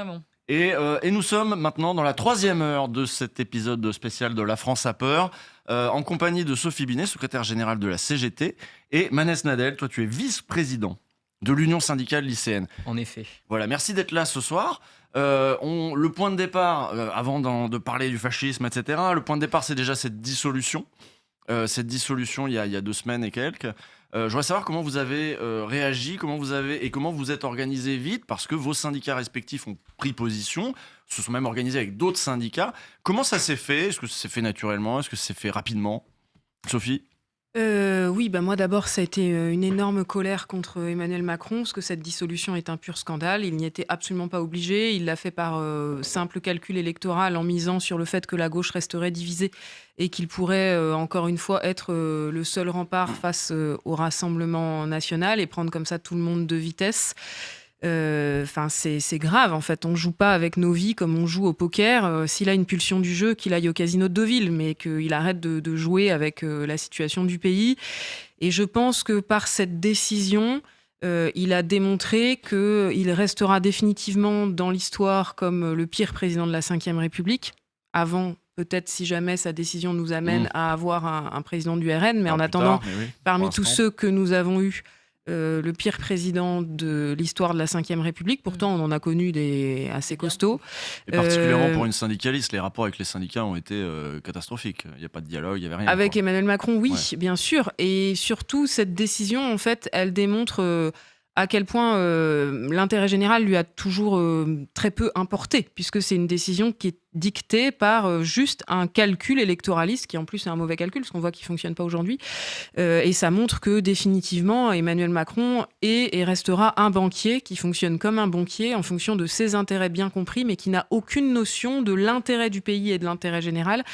Ah bon? Et nous sommes maintenant dans la troisième heure de cet épisode spécial de La France a peur, en compagnie de Sophie Binet, secrétaire générale de la CGT, et Manès Nadel, toi tu es vice-président de l'Union syndicale lycéenne. En effet. Voilà, merci d'être là ce soir. Le point de départ, avant de parler du fascisme, etc., le point de départ c'est déjà cette dissolution. Il y a 2 semaines et quelques. Je voudrais savoir comment vous avez réagi, comment vous êtes organisé vite, parce que vos syndicats respectifs ont pris position, se sont même organisés avec d'autres syndicats. Comment ça s'est fait? Est-ce que ça s'est fait naturellement? Est-ce que ça s'est fait rapidement? Sophie? Oui, bah, moi d'abord ça a été, une énorme colère contre Emmanuel Macron, parce que cette dissolution est un pur scandale. Il n'y était absolument pas obligé. Il l'a fait par, simple calcul électoral en misant sur le fait que la gauche resterait divisée et qu'il pourrait, encore une fois être, le seul rempart face, au Rassemblement national et prendre comme ça tout le monde de vitesse. Enfin, c'est grave en fait. On joue pas avec nos vies comme on joue au poker. S'il a une pulsion du jeu, qu'il aille au casino de Deauville, mais qu'il arrête de jouer avec la situation du pays. Et je pense que par cette décision, il a démontré qu'il restera définitivement dans l'histoire comme le pire président de la Ve République. Avant, peut-être si jamais sa décision nous amène à avoir un président du RN, mais en Alors, plus attendant, tard, mais oui, pour parmi tous l'instant. ceux que nous avons eus, le pire président de l'histoire de la Ve République. Pourtant, on en a connu des assez costauds. Et particulièrement Euh, pour une syndicaliste, les rapports avec les syndicats ont été catastrophiques. Il n'y a pas de dialogue, il n'y avait rien. Avec quoi. Emmanuel Macron, oui, Ouais. bien sûr. Et surtout, cette décision, en fait, elle démontre à quel point l'intérêt général lui a toujours très peu importé, puisque c'est une décision qui est dictée par juste un calcul électoraliste, qui en plus est un mauvais calcul, parce qu'on voit qu'il ne fonctionne pas aujourd'hui. Et ça montre que définitivement, Emmanuel Macron est et restera un banquier qui fonctionne comme un banquier en fonction de ses intérêts bien compris, mais qui n'a aucune notion de l'intérêt du pays et de l'intérêt général.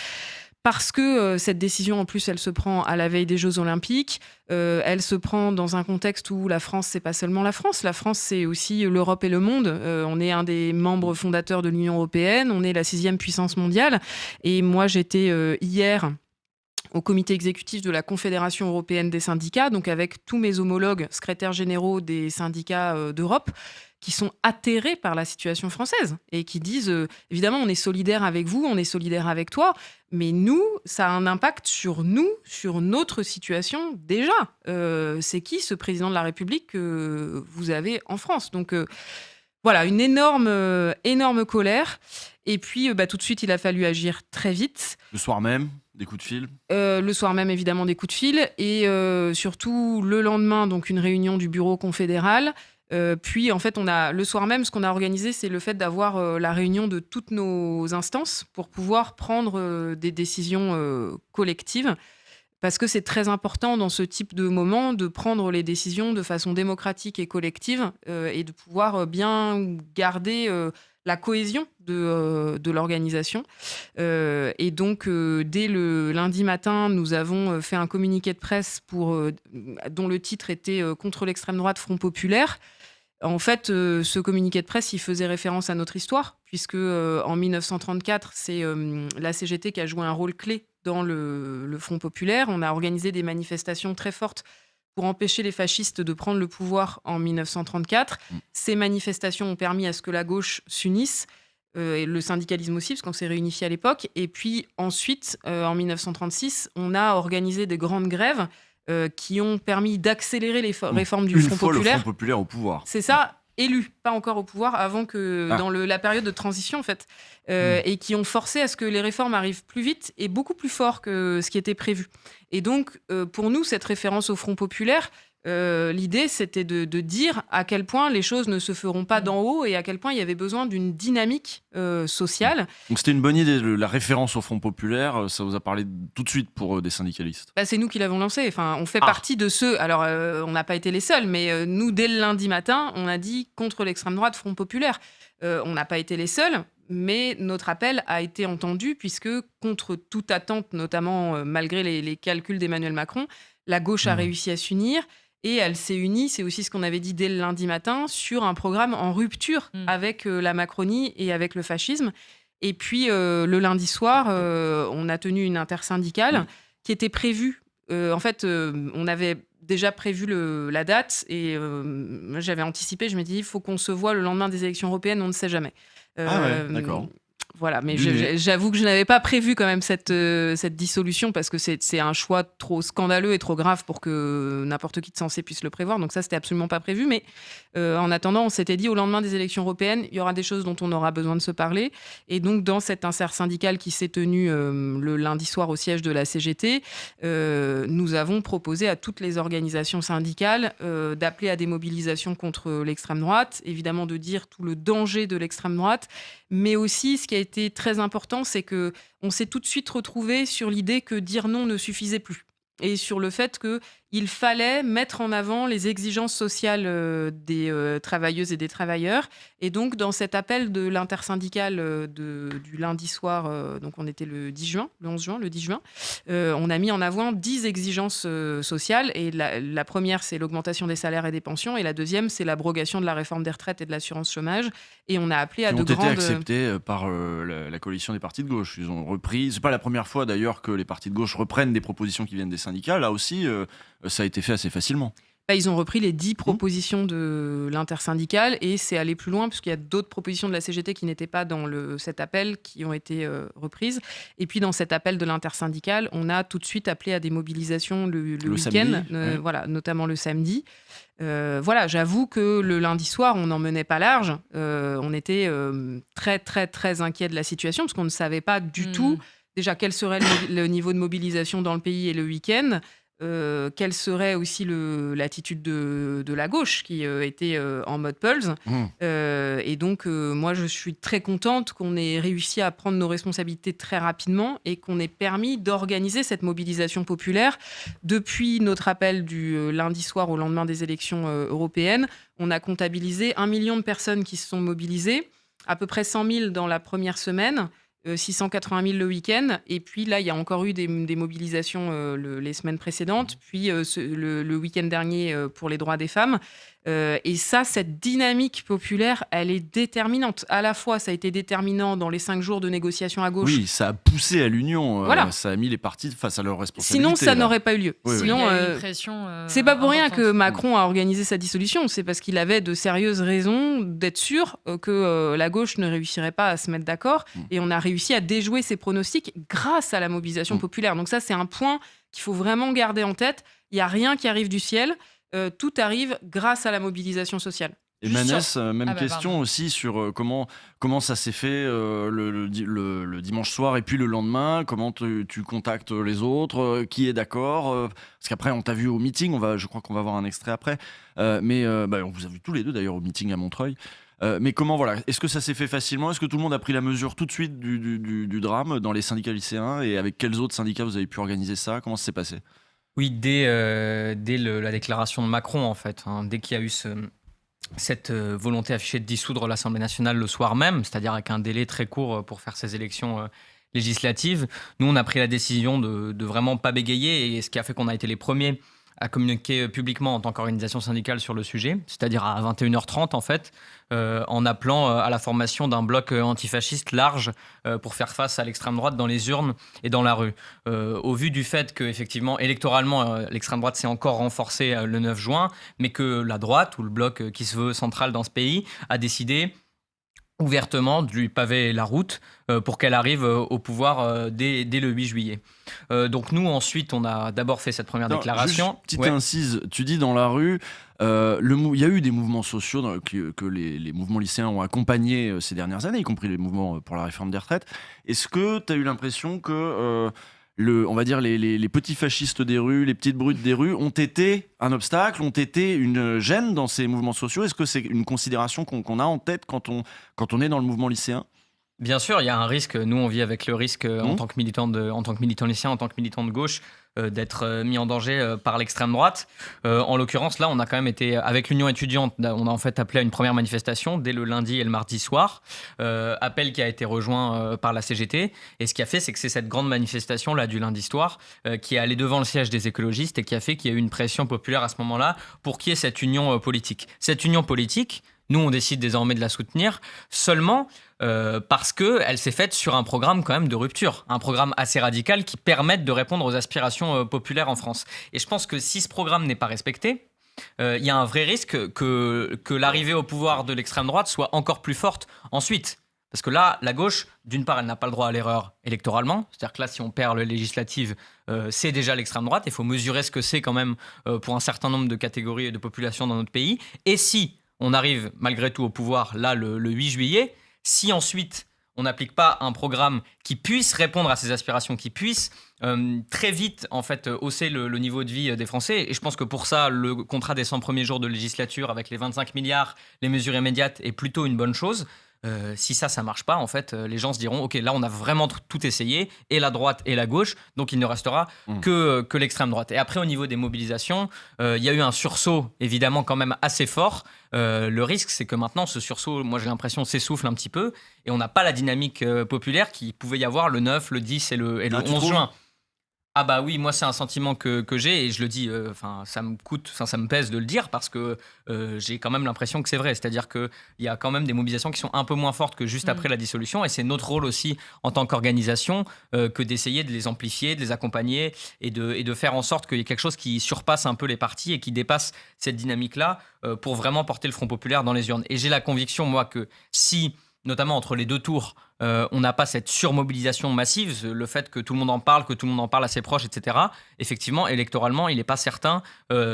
Parce que cette décision, en plus, elle se prend à la veille des Jeux Olympiques. Elle se prend dans un contexte où la France, c'est pas seulement la France. La France, c'est aussi l'Europe et le monde. On est un des membres fondateurs de l'Union européenne. On est la 6e puissance mondiale. Et moi, j'étais hier au comité exécutif de la Confédération européenne des syndicats, donc avec tous mes homologues secrétaires généraux des syndicats d'Europe, qui sont atterrés par la situation française et qui disent évidemment, on est solidaire avec vous, on est solidaire avec toi, mais nous, ça a un impact sur nous, sur notre situation déjà. C'est qui ce président de la République que vous avez en France? Donc voilà, une énorme colère. Et puis, tout de suite, il a fallu agir très vite. Le soir même, des coups de fil. Le soir même, évidemment, des coups de fil. Et surtout, le lendemain, donc une réunion du bureau confédéral. Puis, en fait, le soir même, ce qu'on a organisé, c'est le fait d'avoir la réunion de toutes nos instances pour pouvoir prendre des décisions collectives. Parce que c'est très important dans ce type de moment de prendre les décisions de façon démocratique et collective et de pouvoir bien garder la cohésion de l'organisation. Et donc, dès le lundi matin, nous avons fait un communiqué de presse dont le titre était Contre l'extrême droite, Front populaire. En fait, ce communiqué de presse, il faisait référence à notre histoire, puisque en 1934, c'est la CGT qui a joué un rôle clé dans le Front populaire. On a organisé des manifestations très fortes pour empêcher les fascistes de prendre le pouvoir en 1934. Ces manifestations ont permis à ce que la gauche s'unisse, et le syndicalisme aussi, parce qu'on s'est réunifié à l'époque. Et puis ensuite, en 1936, on a organisé des grandes grèves qui ont permis d'accélérer les réformes du Une Front fois le populaire. Front populaire au pouvoir. C'est ça, élu, pas encore au pouvoir, avant que Ah. dans la période de transition, en fait. Et qui ont forcé à ce que les réformes arrivent plus vite et beaucoup plus fort que ce qui était prévu. Et donc, pour nous, cette référence au Front populaire, l'idée, c'était de dire à quel point les choses ne se feront pas d'en haut et à quel point il y avait besoin d'une dynamique sociale. Donc c'était une bonne idée, la référence au Front populaire, ça vous a parlé tout de suite pour des syndicalistes. C'est nous qui l'avons lancé. Enfin, on fait partie de ceux. Alors, on n'a pas été les seuls, mais nous, dès le lundi matin, on a dit contre l'extrême droite, Front populaire. On n'a pas été les seuls, mais notre appel a été entendu, puisque contre toute attente, notamment malgré les calculs d'Emmanuel Macron, la gauche a réussi à s'unir. Et elle s'est unie, c'est aussi ce qu'on avait dit dès le lundi matin, sur un programme en rupture avec la Macronie et avec le fascisme. Et puis, le lundi soir, on a tenu une intersyndicale qui était prévue. En fait, on avait déjà prévu la date et moi, j'avais anticipé. Je me dis, il faut qu'on se voit le lendemain des élections européennes, on ne sait jamais. Ah ouais, d'accord. Voilà, mais Luné. j'avoue que je n'avais pas prévu quand même cette dissolution parce que c'est un choix trop scandaleux et trop grave pour que n'importe qui de censé puisse le prévoir. Donc ça, c'était absolument pas prévu. Mais en attendant, on s'était dit au lendemain des élections européennes, il y aura des choses dont on aura besoin de se parler. Et donc dans cette intersyndicale qui s'est tenue le lundi soir au siège de la CGT, nous avons proposé à toutes les organisations syndicales d'appeler à des mobilisations contre l'extrême droite, évidemment de dire tout le danger de l'extrême droite, mais aussi ce qui a été très important, c'est que on s'est tout de suite retrouvé sur l'idée que dire non ne suffisait plus et sur le fait qu'il fallait mettre en avant les exigences sociales des travailleuses et des travailleurs. Et donc, dans cet appel de l'intersyndicale du lundi soir, donc on était le 10 juin, le 11 juin, le 10 juin, on a mis en avant 10 exigences sociales. Et la première, c'est l'augmentation des salaires et des pensions. Et la deuxième, c'est l'abrogation de la réforme des retraites et de l'assurance chômage. Et on a appelé à Qui de ont été grandes... acceptés par la coalition des partis de gauche. Ils ont repris. C'est pas la première fois d'ailleurs que les partis de gauche reprennent des propositions qui viennent des syndicats. Là aussi, ça a été fait assez facilement. Ils ont repris les 10 propositions de l'intersyndicale et c'est allé plus loin puisqu'il y a d'autres propositions de la CGT qui n'étaient pas dans cet appel qui ont été reprises. Et puis dans cet appel de l'intersyndicale, on a tout de suite appelé à des mobilisations le week-end, samedi, voilà, notamment le samedi. Voilà, j'avoue que le lundi soir, on n'en menait pas large. On était très, très, très inquiets de la situation parce qu'on ne savait pas du tout déjà quel serait le niveau de mobilisation dans le pays et le week-end. Quelle serait aussi l'attitude de la gauche qui était en mode pulse. Et donc, moi, je suis très contente qu'on ait réussi à prendre nos responsabilités très rapidement et qu'on ait permis d'organiser cette mobilisation populaire. Depuis notre appel du lundi soir au lendemain des élections européennes, on a comptabilisé 1 million de personnes qui se sont mobilisées, à peu près 100 000 dans la première semaine, 680 000 le week-end. Et puis là, il y a encore eu des mobilisations les semaines précédentes, puis le week-end dernier pour les droits des femmes. Et ça, cette dynamique populaire, elle est déterminante. À la fois, ça a été déterminant dans les 5 jours de négociations à gauche. Oui, ça a poussé à l'union. Voilà. Ça a mis les partis face à leurs responsabilités. Sinon, ça là. n'aurait pas eu lieu. Oui, Sinon, il y a eu une pression c'est pas pour rien importante. que Macron a organisé sa dissolution. C'est parce qu'il avait de sérieuses raisons d'être sûr que la gauche ne réussirait pas à se mettre d'accord. Et on a réussi à déjouer ces pronostics grâce à la mobilisation populaire. Donc ça, c'est un point qu'il faut vraiment garder en tête. Il n'y a rien qui arrive du ciel. Tout arrive grâce à la mobilisation sociale. Et Manès, même question aussi sur comment ça s'est fait le dimanche soir et puis le lendemain. Comment tu contactes les autres, qui est d'accord parce qu'après, on t'a vu au meeting. Je crois qu'on va voir un extrait après. Mais on vous a vu tous les deux d'ailleurs au meeting à Montreuil. Mais comment, voilà, est-ce que ça s'est fait facilement? Est-ce que tout le monde a pris la mesure tout de suite du drame dans les syndicats lycéens? Et avec quels autres syndicats vous avez pu organiser ça? Comment ça s'est passé? Oui, dès la déclaration de Macron, en fait, dès qu'il y a eu cette volonté affichée de dissoudre l'Assemblée nationale le soir même, c'est-à-dire avec un délai très court pour faire ces élections législatives, nous, on a pris la décision de vraiment pas bégayer, et ce qui a fait qu'on a été les premiers à communiquer publiquement en tant qu'organisation syndicale sur le sujet, c'est-à-dire à 21h30 en fait, en appelant à la formation d'un bloc antifasciste large pour faire face à l'extrême droite dans les urnes et dans la rue. Au vu du fait qu'effectivement, électoralement, l'extrême droite s'est encore renforcée le 9 juin, mais que la droite, ou le bloc qui se veut central dans ce pays, a décidé ouvertement de lui paver la route pour qu'elle arrive au pouvoir dès le 8 juillet. Donc nous, ensuite, on a d'abord fait cette première déclaration. Juste, petite incise, tu dis dans la rue, il y a eu des mouvements sociaux que les mouvements lycéens ont accompagnés ces dernières années, y compris les mouvements pour la réforme des retraites. Est-ce que tu as eu l'impression que on va dire les petits fascistes des rues, les petites brutes des rues ont été un obstacle, ont été une gêne dans ces mouvements sociaux? Est-ce que c'est une considération qu'on a en tête quand on est dans le mouvement lycéen? Bien sûr, il y a un risque. Nous, on vit avec le risque en tant que militant lycéen, en tant que militant de gauche, d'être mis en danger par l'extrême droite. En l'occurrence, là, on a quand même été, avec l'Union étudiante, on a en fait appelé à une première manifestation dès le lundi et le mardi soir. Appel qui a été rejoint par la CGT. Et ce qui a fait, c'est que c'est cette grande manifestation là du lundi soir qui est allée devant le siège des écologistes et qui a fait qu'il y a eu une pression populaire à ce moment-là pour qu'il y ait cette union politique. Cette union politique, nous, on décide désormais de la soutenir seulement parce qu'elle s'est faite sur un programme quand même de rupture, un programme assez radical qui permette de répondre aux aspirations populaires en France. Et je pense que si ce programme n'est pas respecté, il y a un vrai risque que l'arrivée au pouvoir de l'extrême droite soit encore plus forte ensuite. Parce que là, la gauche, d'une part, elle n'a pas le droit à l'erreur électoralement. C'est-à-dire que là, si on perd les législatives, c'est déjà l'extrême droite. Il faut mesurer ce que c'est quand même pour un certain nombre de catégories de population dans notre pays. Et si on arrive malgré tout au pouvoir, là, le 8 juillet, si ensuite on n'applique pas un programme qui puisse répondre à ces aspirations, qui puisse très vite en fait hausser le niveau de vie des Français. Et je pense que pour ça, le contrat des 100 premiers jours de législature avec les 25 milliards, les mesures immédiates est plutôt une bonne chose. Si ça marche pas, en fait, les gens se diront ok, là on a vraiment tout essayé, et la droite et la gauche, donc il ne restera que l'extrême droite. Et après, au niveau des mobilisations, il y a eu un sursaut évidemment quand même assez fort. Le risque, c'est que maintenant ce sursaut, moi j'ai l'impression, s'essouffle un petit peu, et on n'a pas la dynamique populaire qu'il pouvait y avoir le 9, le 10 et le 11 juin. Ah bah oui, moi c'est un sentiment que j'ai, et je le dis, ça me pèse de le dire, parce que j'ai quand même l'impression que c'est vrai. C'est-à-dire qu'il y a quand même des mobilisations qui sont un peu moins fortes que juste après la dissolution, et c'est notre rôle aussi en tant qu'organisation que d'essayer de les amplifier, de les accompagner, et de faire en sorte qu'il y ait quelque chose qui surpasse un peu les partis et qui dépasse cette dynamique-là pour vraiment porter le Front populaire dans les urnes. Et j'ai la conviction, moi, que si, notamment entre les deux tours, on n'a pas cette surmobilisation massive, le fait que tout le monde en parle à ses proches, etc. Effectivement, électoralement, il n'est pas certain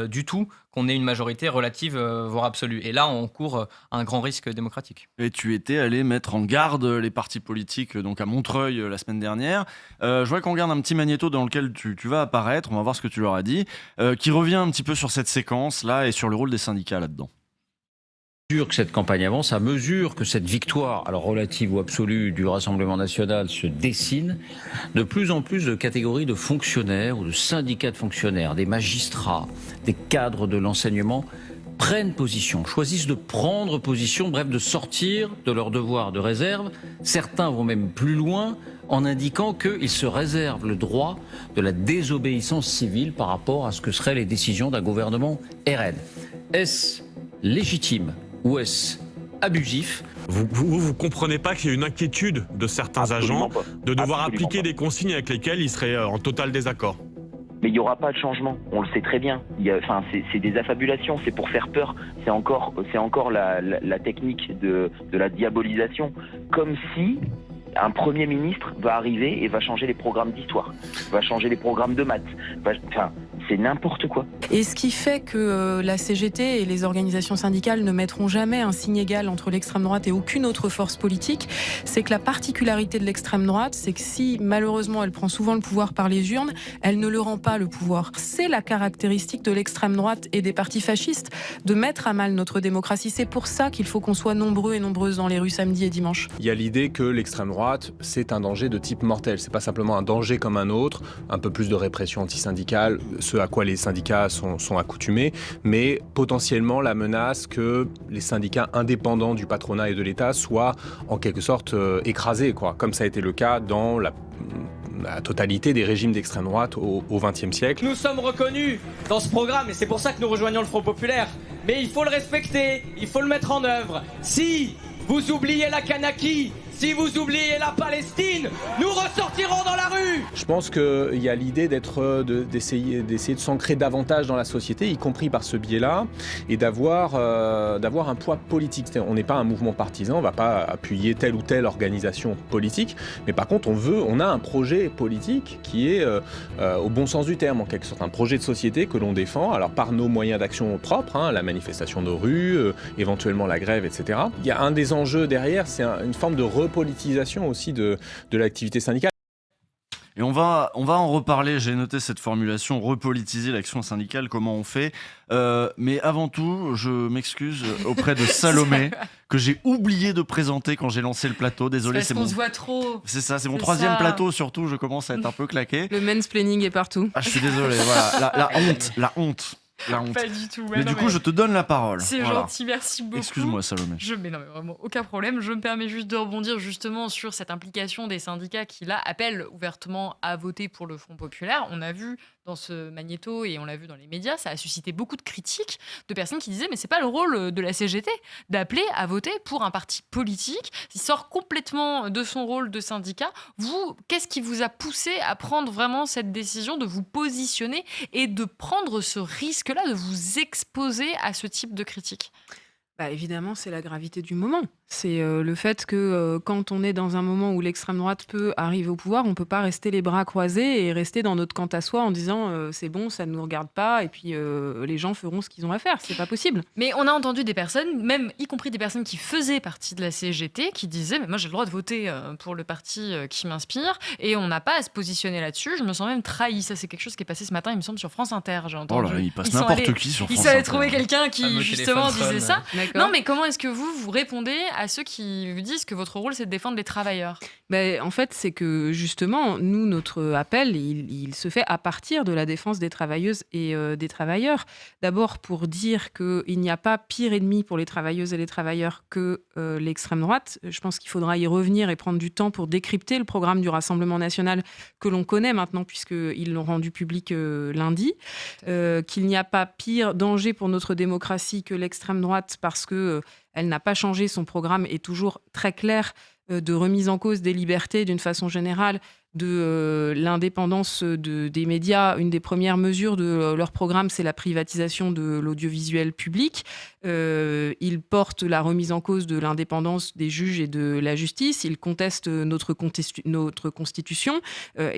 du tout qu'on ait une majorité relative, voire absolue. Et là, on court un grand risque démocratique. Et tu étais allé mettre en garde les partis politiques donc à Montreuil la semaine dernière. Je vois qu'on regarde un petit magnéto dans lequel tu vas apparaître, on va voir ce que tu leur as dit, qui revient un petit peu sur cette séquence-là et sur le rôle des syndicats là-dedans. Que cette campagne avance, à mesure que cette victoire, alors relative ou absolue, du Rassemblement national se dessine, de plus en plus de catégories de fonctionnaires ou de syndicats de fonctionnaires, des magistrats, des cadres de l'enseignement prennent position, choisissent de prendre position, bref, de sortir de leur devoir de réserve. Certains vont même plus loin en indiquant qu'ils se réservent le droit de la désobéissance civile par rapport à ce que seraient les décisions d'un gouvernement RN. Est-ce légitime ou est-ce abusif? Vous comprenez pas qu'il y a une inquiétude de certains agents de devoir appliquer des consignes avec lesquelles ils seraient en total désaccord? Mais il n'y aura pas de changement, on le sait très bien. C'est des affabulations, c'est pour faire peur. C'est encore la technique de la diabolisation. Comme si un Premier ministre va arriver et va changer les programmes d'histoire, va changer les programmes de maths. C'est n'importe quoi. Et ce qui fait que la CGT et les organisations syndicales ne mettront jamais un signe égal entre l'extrême droite et aucune autre force politique, c'est que la particularité de l'extrême droite, c'est que si malheureusement elle prend souvent le pouvoir par les urnes, elle ne le rend pas le pouvoir. C'est la caractéristique de l'extrême droite et des partis fascistes de mettre à mal notre démocratie. C'est pour ça qu'il faut qu'on soit nombreux et nombreuses dans les rues samedi et dimanche. Il y a l'idée que l'extrême droite, c'est un danger de type mortel. C'est pas simplement un danger comme un autre, un peu plus de répression antisyndicale, ce à quoi les syndicats sont accoutumés, mais potentiellement la menace que les syndicats indépendants du patronat et de l'État soient en quelque sorte écrasés, comme ça a été le cas dans la totalité des régimes d'extrême droite au XXe siècle. Nous sommes reconnus dans ce programme et c'est pour ça que nous rejoignons le Front populaire. Mais il faut le respecter, il faut le mettre en œuvre. Si vous oubliez la Kanaki, si vous oubliez la Palestine, nous ressortirons dans la rue. Je pense qu'il y a l'idée d'essayer de s'ancrer davantage dans la société, y compris par ce biais-là, et d'avoir un poids politique. On n'est pas un mouvement partisan, on ne va pas appuyer telle ou telle organisation politique, mais par contre on a un projet politique qui est au bon sens du terme, en quelque sorte, un projet de société que l'on défend, alors par nos moyens d'action propres, la manifestation de rue, éventuellement la grève, etc. Il y a un des enjeux derrière, c'est une forme de repolitisation aussi de l'activité syndicale. Et on va en reparler, j'ai noté cette formulation, repolitiser l'action syndicale, comment on fait. Mais avant tout, je m'excuse auprès de Salomé, que j'ai oublié de présenter quand j'ai lancé le plateau. Désolé, c'est qu'on se voit trop. C'est ça, c'est mon troisième plateau surtout, je commence à être un peu claqué. Le mansplaining est partout. Ah, je suis désolé, voilà, la honte. La honte. Pas du tout. Mais du coup, je te donne la parole. C'est gentil, merci beaucoup. Excuse-moi, Salomé. Mais non, mais vraiment, aucun problème. Je me permets juste de rebondir justement sur cette implication des syndicats qui, là, appellent ouvertement à voter pour le Front populaire. On a vu dans ce magnéto et on l'a vu dans les médias, ça a suscité beaucoup de critiques de personnes qui disaient mais c'est pas le rôle de la CGT d'appeler à voter pour un parti politique. Il sort complètement de son rôle de syndicat. Vous, qu'est-ce qui vous a poussé à prendre vraiment cette décision de vous positionner et de prendre ce risque-là, de vous exposer à ce type de critiques ? Évidemment, c'est la gravité du moment. C'est le fait que quand on est dans un moment où l'extrême droite peut arriver au pouvoir, on ne peut pas rester les bras croisés et rester dans notre quant à soi en disant c'est bon, ça ne nous regarde pas et puis les gens feront ce qu'ils ont à faire. C'est pas possible. Mais on a entendu des personnes, même y compris des personnes qui faisaient partie de la CGT, qui disaient mais moi j'ai le droit de voter pour le parti qui m'inspire et on n'a pas à se positionner là-dessus. Je me sens même trahi. Ça, c'est quelque chose qui est passé ce matin, il me semble, sur France Inter. J'ai entendu. Oh là, il passe Ils sont n'importe allés- qui sur Ils France savaient Inter. trouver quelqu'un qui Fameux justement téléphone disait sonne. ça. D'accord. Non, mais comment est-ce que vous répondez à ceux qui vous disent que votre rôle, c'est de défendre les travailleurs? En fait, c'est que justement, nous, notre appel, il se fait à partir de la défense des travailleuses et des travailleurs. D'abord, pour dire qu'il n'y a pas pire ennemi pour les travailleuses et les travailleurs que l'extrême droite. Je pense qu'il faudra y revenir et prendre du temps pour décrypter le programme du Rassemblement national que l'on connaît maintenant, puisqu'ils l'ont rendu public lundi. Qu'il n'y a pas pire danger pour notre démocratie que l'extrême droite parce que elle n'a pas changé, son programme est toujours très clair de remise en cause des libertés d'une façon générale, de l'indépendance des médias. Une des premières mesures de leur programme, c'est la privatisation de l'audiovisuel public. Ils portent la remise en cause de l'indépendance des juges et de la justice. Ils contestent notre Constitution.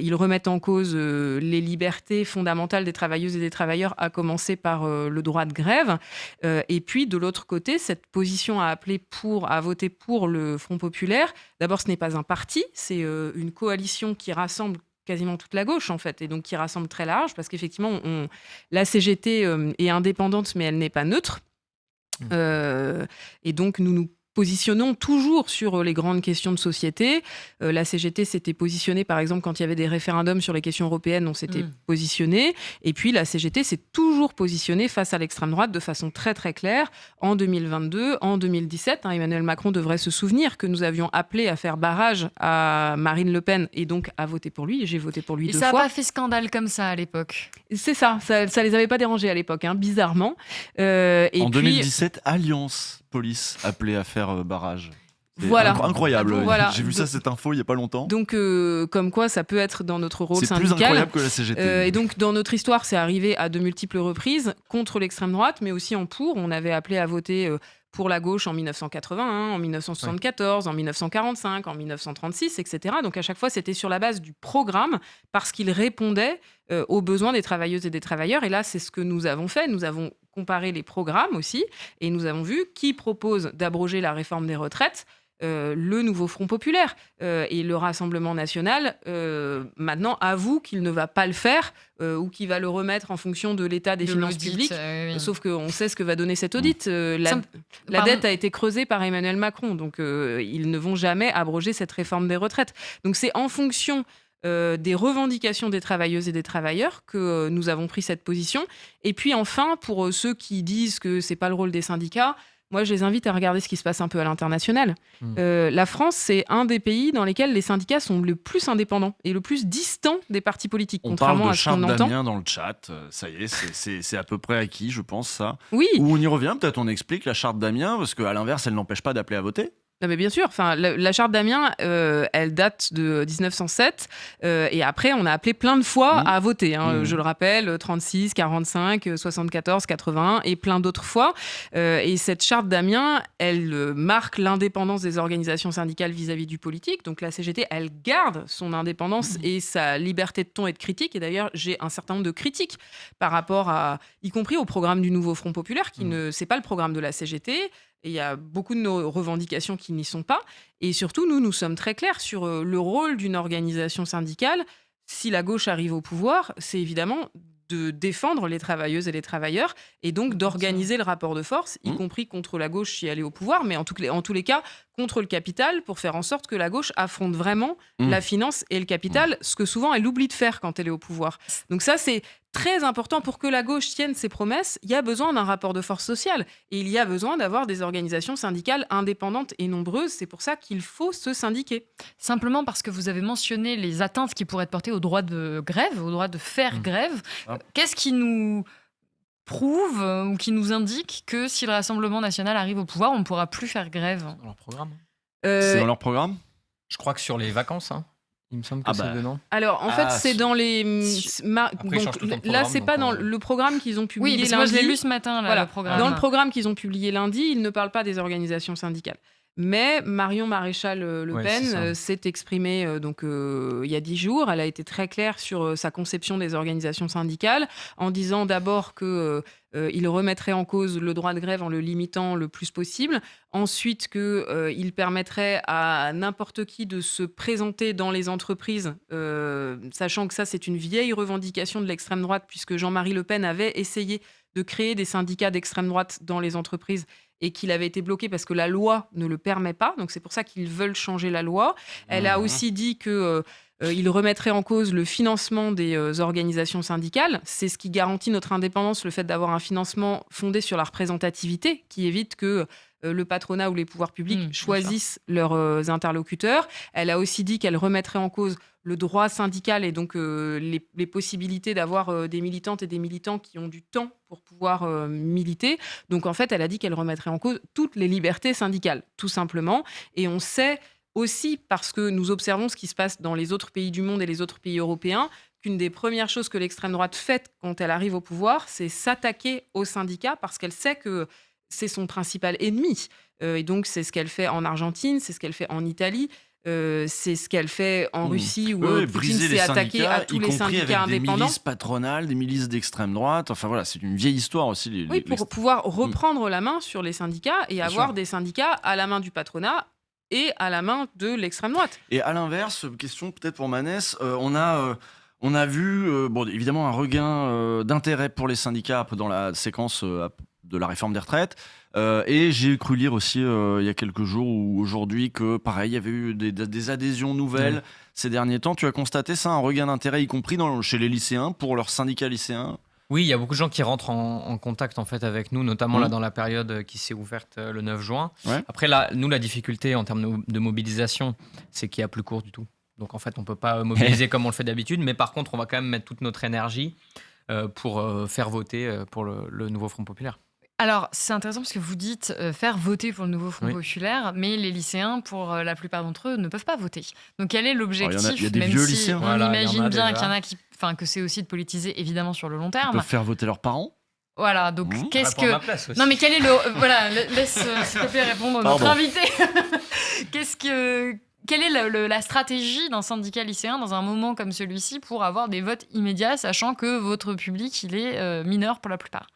Ils remettent en cause les libertés fondamentales des travailleuses et des travailleurs, à commencer par le droit de grève. Et puis, de l'autre côté, cette position à voter pour le Front populaire, d'abord, ce n'est pas un parti, c'est une coalition qui rassemble quasiment toute la gauche, en fait, et donc qui rassemble très large, parce qu'effectivement, la CGT est indépendante, mais elle n'est pas neutre. Et donc, nous nous positionnons toujours sur les grandes questions de société. La CGT s'était positionnée, par exemple, quand il y avait des référendums sur les questions européennes, on s'était positionné. Et puis, la CGT s'est toujours positionnée face à l'extrême droite de façon très, très claire. En 2022, en 2017, Emmanuel Macron devrait se souvenir que nous avions appelé à faire barrage à Marine Le Pen et donc à voter pour lui. J'ai voté pour lui Et 2 ça fois. n'a pas fait scandale comme ça à l'époque. C'est ça les avait pas dérangés à l'époque, bizarrement. Et En puis, 2017, Alliance Police appelait à faire barrage. C'est Voilà. incroyable. Voilà. J'ai vu ça, cette info, il n'y a pas longtemps. Donc, comme quoi, ça peut être dans notre rôle C'est syndical. plus incroyable que la CGT. Et donc, dans notre histoire, c'est arrivé à de multiples reprises contre l'extrême droite, mais aussi en pour. On avait appelé à voter pour la gauche en 1981, en 1974, en 1945, en 1936, etc. Donc, à chaque fois, c'était sur la base du programme, parce qu'il répondait aux besoins des travailleuses et des travailleurs. Et là, c'est ce que nous avons fait. Nous avons comparé les programmes aussi, et nous avons vu qui propose d'abroger la réforme des retraites. Le nouveau Front populaire et le Rassemblement national maintenant avoue qu'il ne va pas le faire ou qu'il va le remettre en fonction de l'état des De finances l'audit, publiques. oui. Sauf qu'on sait ce que va donner cet audit. La Pardon. dette a été creusée par Emmanuel Macron, donc ils ne vont jamais abroger cette réforme des retraites. Donc c'est en fonction des revendications des travailleuses et des travailleurs que nous avons pris cette position. Et puis enfin, pour ceux qui disent que c'est pas le rôle des syndicats, moi, je les invite à regarder ce qui se passe un peu à l'international. La France, c'est un des pays dans lesquels les syndicats sont le plus indépendants et le plus distants des partis politiques, On contrairement parle à de ce Charles qu'on entend. Damien dans le chat. Ça y est, c'est à peu près acquis, je pense, ça. Oui, Ou on y revient, peut-être on explique la charte d'Amiens, parce qu'à l'inverse, elle n'empêche pas d'appeler à voter. non, mais bien sûr. Enfin, la charte d'Amiens, elle date de 1907. Et après, on a appelé plein de fois à voter. Je le rappelle, 36, 45, 74, 81 et plein d'autres fois. Et cette charte d'Amiens, elle marque l'indépendance des organisations syndicales vis-à-vis du politique. Donc la CGT, elle garde son indépendance et sa liberté de ton et de critique. Et d'ailleurs, j'ai un certain nombre de critiques par rapport à, y compris au programme du nouveau Front populaire, qui ne, c'est pas le programme de la CGT. Et il y a beaucoup de nos revendications qui n'y sont pas. Et surtout, nous sommes très clairs sur le rôle d'une organisation syndicale. Si la gauche arrive au pouvoir, c'est évidemment de défendre les travailleuses et les travailleurs et donc d'organiser le rapport de force, y compris contre la gauche si elle est au pouvoir, mais en tous les cas, contre le capital, pour faire en sorte que la gauche affronte vraiment la finance et le capital, ce que souvent elle oublie de faire quand elle est au pouvoir. Donc ça, c'est très important pour que la gauche tienne ses promesses. Il y a besoin d'un rapport de force sociale et il y a besoin d'avoir des organisations syndicales indépendantes et nombreuses. C'est pour ça qu'il faut se syndiquer. Simplement parce que vous avez mentionné les atteintes qui pourraient être portées au droit de grève, au droit de faire grève. Qu'est-ce qui nous prouve ou qui nous indique que si le Rassemblement national arrive au pouvoir, on ne pourra plus faire grève? Dans leur programme. C'est dans leur programme. Je crois que sur les vacances, Il me semble que c'est dedans. Alors, en fait, c'est dans les. Après, ils changent tout le temps de Là, programme, c'est pas donc, dans le programme qu'ils ont publié Oui, parce lundi. que moi je l'ai lu ce matin, là, Voilà. le programme. Dans le programme qu'ils ont publié lundi, ils ne parlent pas des organisations syndicales. Mais Marion Maréchal Le Ouais, Pen c'est ça. s'est exprimée il y a 10 jours. Elle a été très claire sur sa conception des organisations syndicales, en disant d'abord qu'il remettrait en cause le droit de grève en le limitant le plus possible. Ensuite, qu'il permettrait à n'importe qui de se présenter dans les entreprises, sachant que ça, c'est une vieille revendication de l'extrême droite, puisque Jean-Marie Le Pen avait essayé de créer des syndicats d'extrême droite dans les entreprises et qu'il avait été bloqué parce que la loi ne le permet pas. Donc c'est pour ça qu'ils veulent changer la loi. Elle a aussi dit qu'il remettrait en cause le financement des organisations syndicales. C'est ce qui garantit notre indépendance, le fait d'avoir un financement fondé sur la représentativité, qui évite que le patronat ou les pouvoirs publics choisissent leurs interlocuteurs. Elle a aussi dit qu'elle remettrait en cause le droit syndical et donc les possibilités d'avoir des militantes et des militants qui ont du temps pour pouvoir militer. Donc en fait, elle a dit qu'elle remettrait en cause toutes les libertés syndicales, tout simplement. Et on sait aussi, parce que nous observons ce qui se passe dans les autres pays du monde et les autres pays européens, qu'une des premières choses que l'extrême droite fait quand elle arrive au pouvoir, c'est s'attaquer aux syndicats parce qu'elle sait que c'est son principal ennemi. Et donc, c'est ce qu'elle fait en Argentine, c'est ce qu'elle fait en Italie, c'est ce qu'elle fait en Russie, où Poutine briser les s'est attaqué à tous y les compris syndicats avec des indépendants. milices patronales, des milices d'extrême droite. Enfin voilà, c'est une vieille histoire aussi. Oui, pour pouvoir reprendre la main sur les syndicats et avoir des syndicats à la main du patronat et à la main de l'extrême droite. Et à l'inverse, question peut-être pour Manès, on a vu évidemment un regain d'intérêt pour les syndicats dans la séquence de la réforme des retraites. Et j'ai cru lire aussi il y a quelques jours ou aujourd'hui que pareil, il y avait eu des adhésions nouvelles ces derniers temps. Tu as constaté ça, un regain d'intérêt, y compris chez les lycéens, pour leurs syndicats lycéens? Oui, il y a beaucoup de gens qui rentrent en contact en fait avec nous, notamment là dans la période qui s'est ouverte le 9 juin. Ouais. Après, là, nous, la difficulté en termes de mobilisation, c'est qu'il y a plus court du tout. Donc en fait, on peut pas mobiliser comme on le fait d'habitude, mais par contre, on va quand même mettre toute notre énergie pour faire voter pour le nouveau Front populaire. Alors, c'est intéressant parce que vous dites faire voter pour le nouveau Front populaire, mais les lycéens, pour la plupart d'entre eux, ne peuvent pas voter. Donc, quel est l'objectif? Il y a des vieux lycéens. On imagine bien qu'il y en a que c'est aussi de politiser, évidemment, sur le long terme. Ils peuvent faire voter leurs parents. Voilà, donc qu'est-ce que... Non, mais quel est le... Voilà, laisse s'il te plaît répondre notre invité. Quelle est la stratégie d'un syndicat lycéen dans un moment comme celui-ci pour avoir des votes immédiats, sachant que votre public, il est mineur pour la plupart?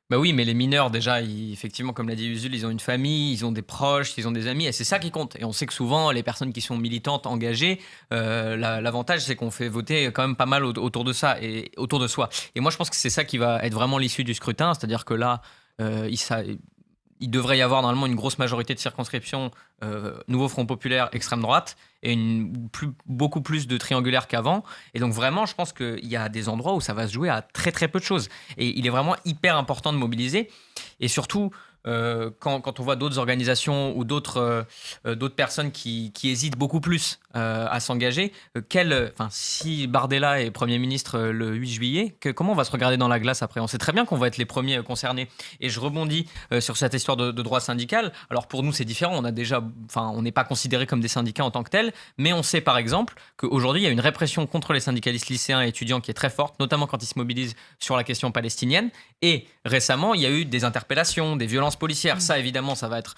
Bah oui, mais les mineurs, déjà, effectivement, comme l'a dit Usul, ils ont une famille, ils ont des proches, ils ont des amis, et c'est ça qui compte. Et on sait que souvent, les personnes qui sont militantes, engagées, l'avantage, c'est qu'on fait voter quand même pas mal autour de ça et autour de soi. Et moi, je pense que c'est ça qui va être vraiment l'issue du scrutin, c'est-à-dire que là, il devrait y avoir normalement une grosse majorité de circonscriptions nouveau Front populaire, extrême droite, et beaucoup plus de triangulaires qu'avant. Et donc vraiment, je pense qu'il y a des endroits où ça va se jouer à très très peu de choses. Et il est vraiment hyper important de mobiliser. Et surtout, quand on voit d'autres organisations ou d'autres personnes qui hésitent beaucoup plus à s'engager, si Bardella est Premier ministre le 8 juillet, comment on va se regarder dans la glace après? On sait très bien qu'on va être les premiers concernés. Et je rebondis sur cette histoire de droit syndical. Alors pour nous, c'est différent. On n'est pas considérés comme des syndicats en tant que tels, mais on sait par exemple qu'aujourd'hui, il y a une répression contre les syndicalistes lycéens et étudiants qui est très forte, notamment quand ils se mobilisent sur la question palestinienne. Et récemment, il y a eu des interpellations, des violences policières. Ça, évidemment, ça va être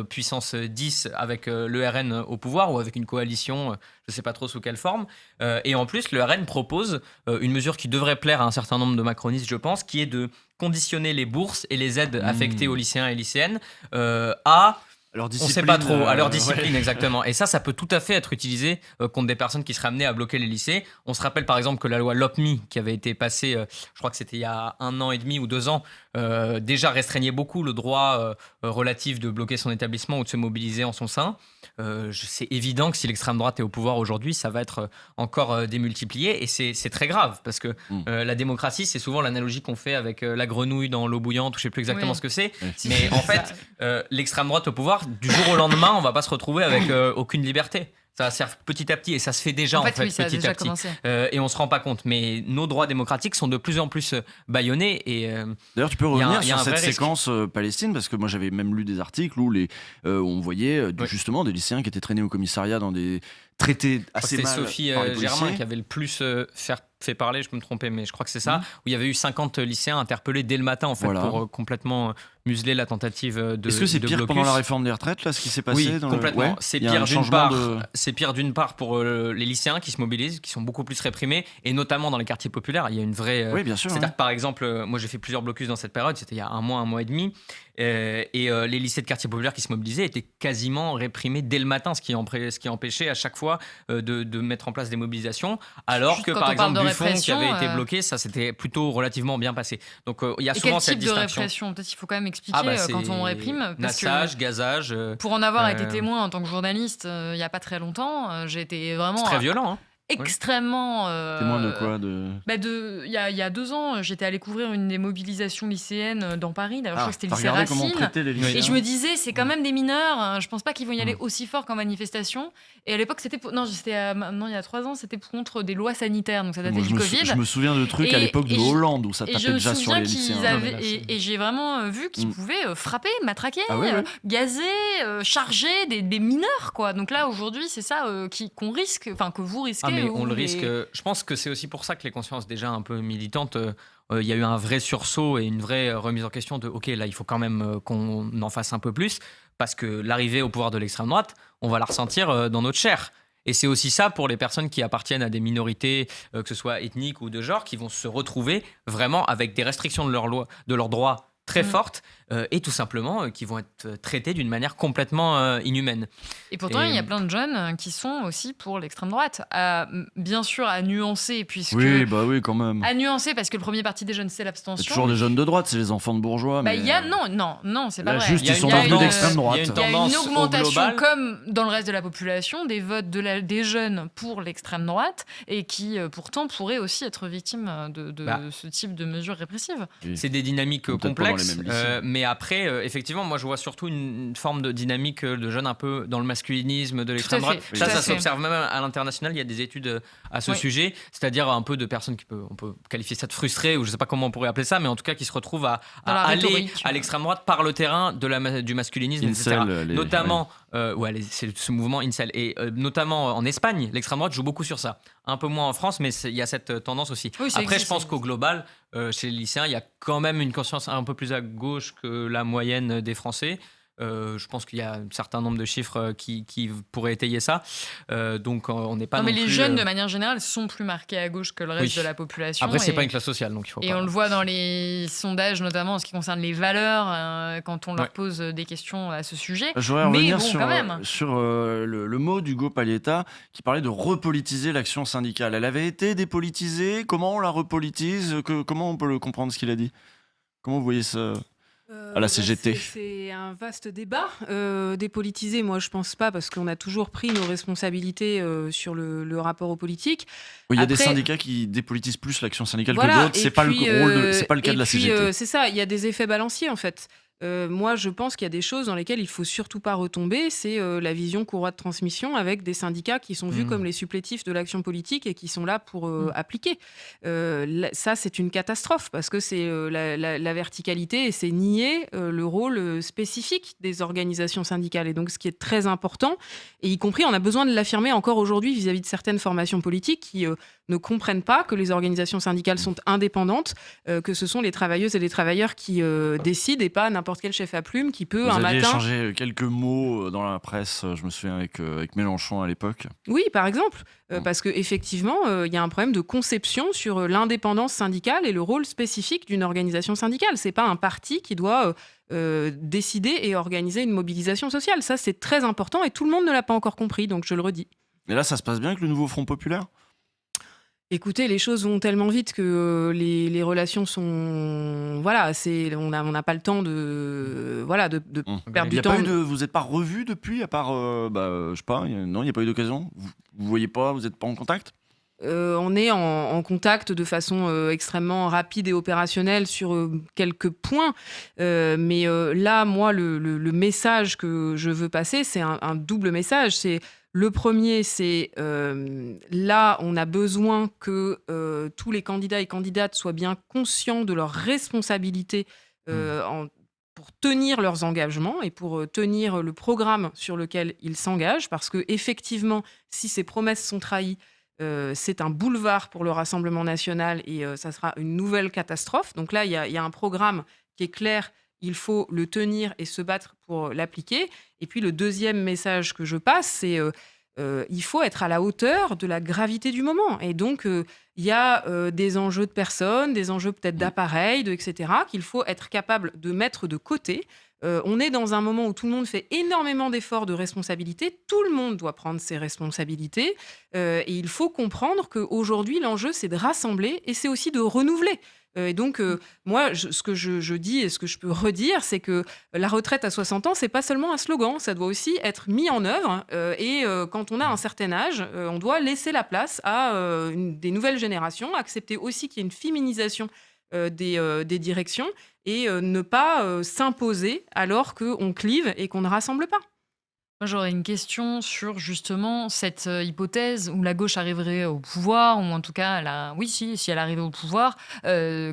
puissance 10 avec le RN au pouvoir ou avec une coalition, je ne sais pas trop sous quelle forme. Et en plus, le RN propose une mesure qui devrait plaire à un certain nombre de macronistes, je pense, qui est de conditionner les bourses et les aides affectées aux lycéens et lycéennes à... On ne sait pas trop, à leur discipline, exactement. Et ça peut tout à fait être utilisé contre des personnes qui seraient amenées à bloquer les lycées. On se rappelle par exemple que la loi LOPMI, qui avait été passée, je crois que c'était il y a 1 an et demi ou 2 ans, déjà restreignait beaucoup le droit relatif de bloquer son établissement ou de se mobiliser en son sein. C'est évident que si l'extrême droite est au pouvoir aujourd'hui, ça va être encore démultiplié. Et c'est très grave, parce que la démocratie, c'est souvent l'analogie qu'on fait avec la grenouille dans l'eau bouillante, ou je ne sais plus exactement ce que c'est. Mais en fait, l'extrême droite au pouvoir, du jour au lendemain, on ne va pas se retrouver avec aucune liberté. Ça va se faire petit à petit, et ça se fait déjà petit à petit. Et on ne se rend pas compte. Mais nos droits démocratiques sont de plus en plus bâillonnés. D'ailleurs, tu peux revenir sur cette séquence Palestine, parce que moi j'avais même lu des articles où on voyait justement des lycéens qui étaient traînés au commissariat dans des traité Je crois que assez c'était mal Sophie par les policiers. Germain qui avait le plus fait parler, je peux me tromper, mais je crois que c'est ça, où il y avait eu 50 lycéens interpellés dès le matin en fait, Voilà. pour complètement museler la tentative de Est-ce que c'est de pire blocus. pendant la réforme des retraites, là, ce qui s'est passé Oui, dans complètement. Ouais, C'est il y a pire un d'une changement part. de- C'est pire d'une part pour les lycéens qui se mobilisent, qui sont beaucoup plus réprimés, et notamment dans les quartiers populaires. Il y a une vraie. Oui, bien sûr. C'est-à-dire hein. que, par exemple, moi j'ai fait plusieurs blocus dans cette période, c'était il y a un mois et demi, et les lycées de quartiers populaires qui se mobilisaient étaient quasiment réprimés dès le matin, ce qui empêchait à chaque fois de mettre en place des mobilisations, alors Juste que quand par on parle exemple de Buffon qui répression, avait été bloqué, ça s'était plutôt relativement bien passé. Donc il y a Et souvent quel cette type de distinction. répression? Peut-être qu'il faut quand même expliquer Ah bah, quand on c'est réprime. Parce que nassage, gazage, pour en avoir été euh, témoin en tant que journaliste il n'y a pas très longtemps, j'ai été vraiment c'est très violent. Hein. extrêmement. Témoin de quoi de... Il y a 2 ans, j'étais allée couvrir une des mobilisations lycéennes dans Paris. D'ailleurs, je crois que c'était le t'as lycée regardé comment on Racine. traitait les lycéens Et je me disais, c'est quand même des mineurs. Je pense pas qu'ils vont y aller aussi fort qu'en manifestation. Et à l'époque, c'était non, il y a 3 ans, c'était contre des lois sanitaires. Donc ça datait Moi, du Covid. je me souviens de trucs à Et- l'époque de et je- Hollande où ça Et tapait je me déjà sur souviens les qu'ils lycéens. avaient. Non, mais là, Et j'ai vraiment vu qu'ils Mm. pouvaient frapper, matraquer, Ah oui, oui. gazer, charger des mineurs, quoi. Donc là, aujourd'hui, c'est ça qu'on risque, enfin, que vous risquez. Ah mais on ou le les- risque. Je pense que c'est aussi pour ça que les consciences déjà un peu militantes, il y a eu un vrai sursaut et une vraie remise en question de ok, là il faut quand même qu'on en fasse un peu plus parce que l'arrivée au pouvoir de l'extrême droite, on va la ressentir dans notre chair. Et c'est aussi ça pour les personnes qui appartiennent à des minorités, que ce soit ethniques ou de genre, qui vont se retrouver vraiment avec des restrictions de leurs droits très fortes et tout simplement qui vont être traitées d'une manière complètement inhumaine. Et pourtant, Et- il y a plein de jeunes qui sont aussi pour l'extrême droite. Bien sûr, à nuancer, puisque. Oui, bah oui, quand même. À nuancer, parce que le premier parti des jeunes, c'est Il y a l'abstention. toujours des jeunes de droite, c'est les enfants de bourgeois. Bah, mais... il y a. Non, c'est pas Là, vrai. juste, Il y a ils une sont tendance- devenus il y a d'extrême il y a droite. une Il y a une tendance au augmentation, global. comme dans le reste de la population, des votes des jeunes pour l'extrême droite et qui, pourtant, pourraient aussi être victimes de Bah. ce type de mesures répressives. C'est des dynamiques Peut-être pas dans les complexes, mêmes lycées. mais après, effectivement, moi je vois surtout une forme de dynamique de jeunes un peu dans le masculinisme de l'extrême Tout à droite. fait, Ça, tout à ça fait. s'observe même à l'international. Il y a des études à ce Oui. sujet, c'est-à-dire un peu de personnes on peut qualifier ça de frustrées, ou je sais pas comment on pourrait appeler ça, mais en tout cas qui se retrouvent à Dans la aller rhétorique. à l'extrême droite par le terrain du masculinisme, etc. Incel, Notamment, c'est ce mouvement incel, et notamment en Espagne, l'extrême droite joue beaucoup sur ça. Un peu moins en France, mais il y a cette tendance aussi. Oui, ça Après, existe, je pense ça qu'au global, chez les lycéens, il y a quand même une conscience un peu plus à gauche que la moyenne des Français. Je pense qu'il y a un certain nombre de chiffres qui pourraient étayer ça. Donc, on n'est pas Non, non mais les plus, jeunes, de manière générale, sont plus marqués à gauche que le reste Oui. de la population. Après, c'est et- pas une classe sociale, donc il faut Et pas. on le voit dans les sondages, notamment en ce qui concerne les valeurs, quand on leur Ouais. pose des questions à ce sujet. Je voudrais Mais revenir bon, sur, quand même. sur le mot d'Hugo Paglietta qui parlait de repolitiser l'action syndicale. Elle avait été dépolitisée. Comment on la repolitise Comment on peut le comprendre ce qu'il a dit? Comment vous voyez ça? À la CGT. C'est un vaste débat. Dépolitisé, moi je pense pas, parce qu'on a toujours pris nos responsabilités sur le rapport aux politiques. Oui, il y a des Après- syndicats qui dépolitisent plus l'action syndicale que Voilà, d'autres. et C'est pas le puis, rôle c'est pas le cas et de la puis, CGT. c'est ça, il y a des effets balanciers en fait. Moi, je pense qu'il y a des choses dans lesquelles il faut surtout pas retomber. C'est la vision courroie de transmission avec des syndicats qui sont vus comme les supplétifs de l'action politique et qui sont là pour appliquer. Ça, c'est une catastrophe parce que c'est la verticalité et c'est nier le rôle spécifique des organisations syndicales. Et donc, ce qui est très important, et y compris, on a besoin de l'affirmer encore aujourd'hui vis-à-vis de certaines formations politiques qui ne comprennent pas que les organisations syndicales sont indépendantes, que ce sont les travailleuses et les travailleurs qui décident et pas n'importe quel chef à plume qui peut Vous un aviez matin... échangé quelques mots dans la presse, je me souviens, avec Mélenchon à l'époque. Oui, par exemple, parce qu'effectivement, il y a un problème de conception sur l'indépendance syndicale et le rôle spécifique d'une organisation syndicale. C'est pas un parti qui doit décider et organiser une mobilisation sociale. Ça, c'est très important et tout le monde ne l'a pas encore compris, donc je le redis. Et là, ça se passe bien avec le nouveau Front Populaire? Écoutez, les choses vont tellement vite que les relations sont... Voilà, on n'a pas le temps de perdre Il y du a temps. pas eu vous n'êtes pas revus depuis, à part, je sais pas, non, il n'y a pas eu d'occasion? Vous voyez pas, vous n'êtes pas en contact? On est en contact de façon extrêmement rapide et opérationnelle sur quelques points. Mais là, moi, le message que je veux passer, c'est un double message. Le premier, c'est là, on a besoin que tous les candidats et candidates soient bien conscients de leurs responsabilités pour tenir leurs engagements et pour tenir le programme sur lequel ils s'engagent, parce que effectivement, si ces promesses sont trahies, c'est un boulevard pour le Rassemblement national et ça sera une nouvelle catastrophe. Donc là, il y a un programme qui est clair, il faut le tenir et se battre pour l'appliquer. Et puis le deuxième message que je passe, c'est il faut être à la hauteur de la gravité du moment. Et donc, il y a des enjeux de personnes, des enjeux peut-être d'appareils, etc., qu'il faut être capable de mettre de côté. On est dans un moment où tout le monde fait énormément d'efforts de responsabilité. Tout le monde doit prendre ses responsabilités. Et il faut comprendre qu'aujourd'hui, l'enjeu, c'est de rassembler et c'est aussi de renouveler. Et donc, moi, ce que je dis et ce que je peux redire, c'est que la retraite à 60 ans, c'est pas seulement un slogan, ça doit aussi être mis en œuvre. Et quand on a un certain âge, on doit laisser la place à des nouvelles générations, accepter aussi qu'il y ait une féminisation des directions et ne pas s'imposer alors qu'on clive et qu'on ne rassemble pas. Moi, j'aurais une question sur justement cette hypothèse où la gauche arriverait au pouvoir, ou en tout cas, si elle arrivait au pouvoir,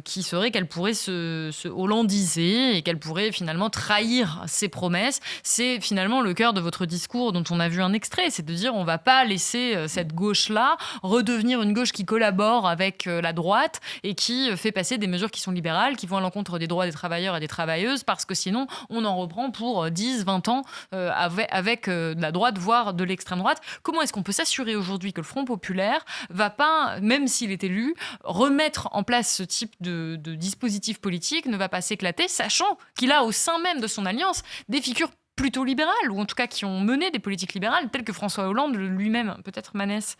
qui serait qu'elle pourrait se hollandiser et qu'elle pourrait finalement trahir ses promesses. C'est finalement le cœur de votre discours dont on a vu un extrait, c'est de dire on va pas laisser cette gauche-là redevenir une gauche qui collabore avec la droite et qui fait passer des mesures qui sont libérales, qui vont à l'encontre des droits des travailleurs et des travailleuses, parce que sinon on en reprend pour 10, 20 ans avec de la droite, voire de l'extrême droite. Comment est-ce qu'on peut s'assurer aujourd'hui que le Front populaire va pas, même s'il est élu, remettre en place ce type de dispositif politique, ne va pas s'éclater, sachant qu'il a au sein même de son alliance des figures plutôt libérales, ou en tout cas qui ont mené des politiques libérales, telles que François Hollande lui-même, peut-être Manès.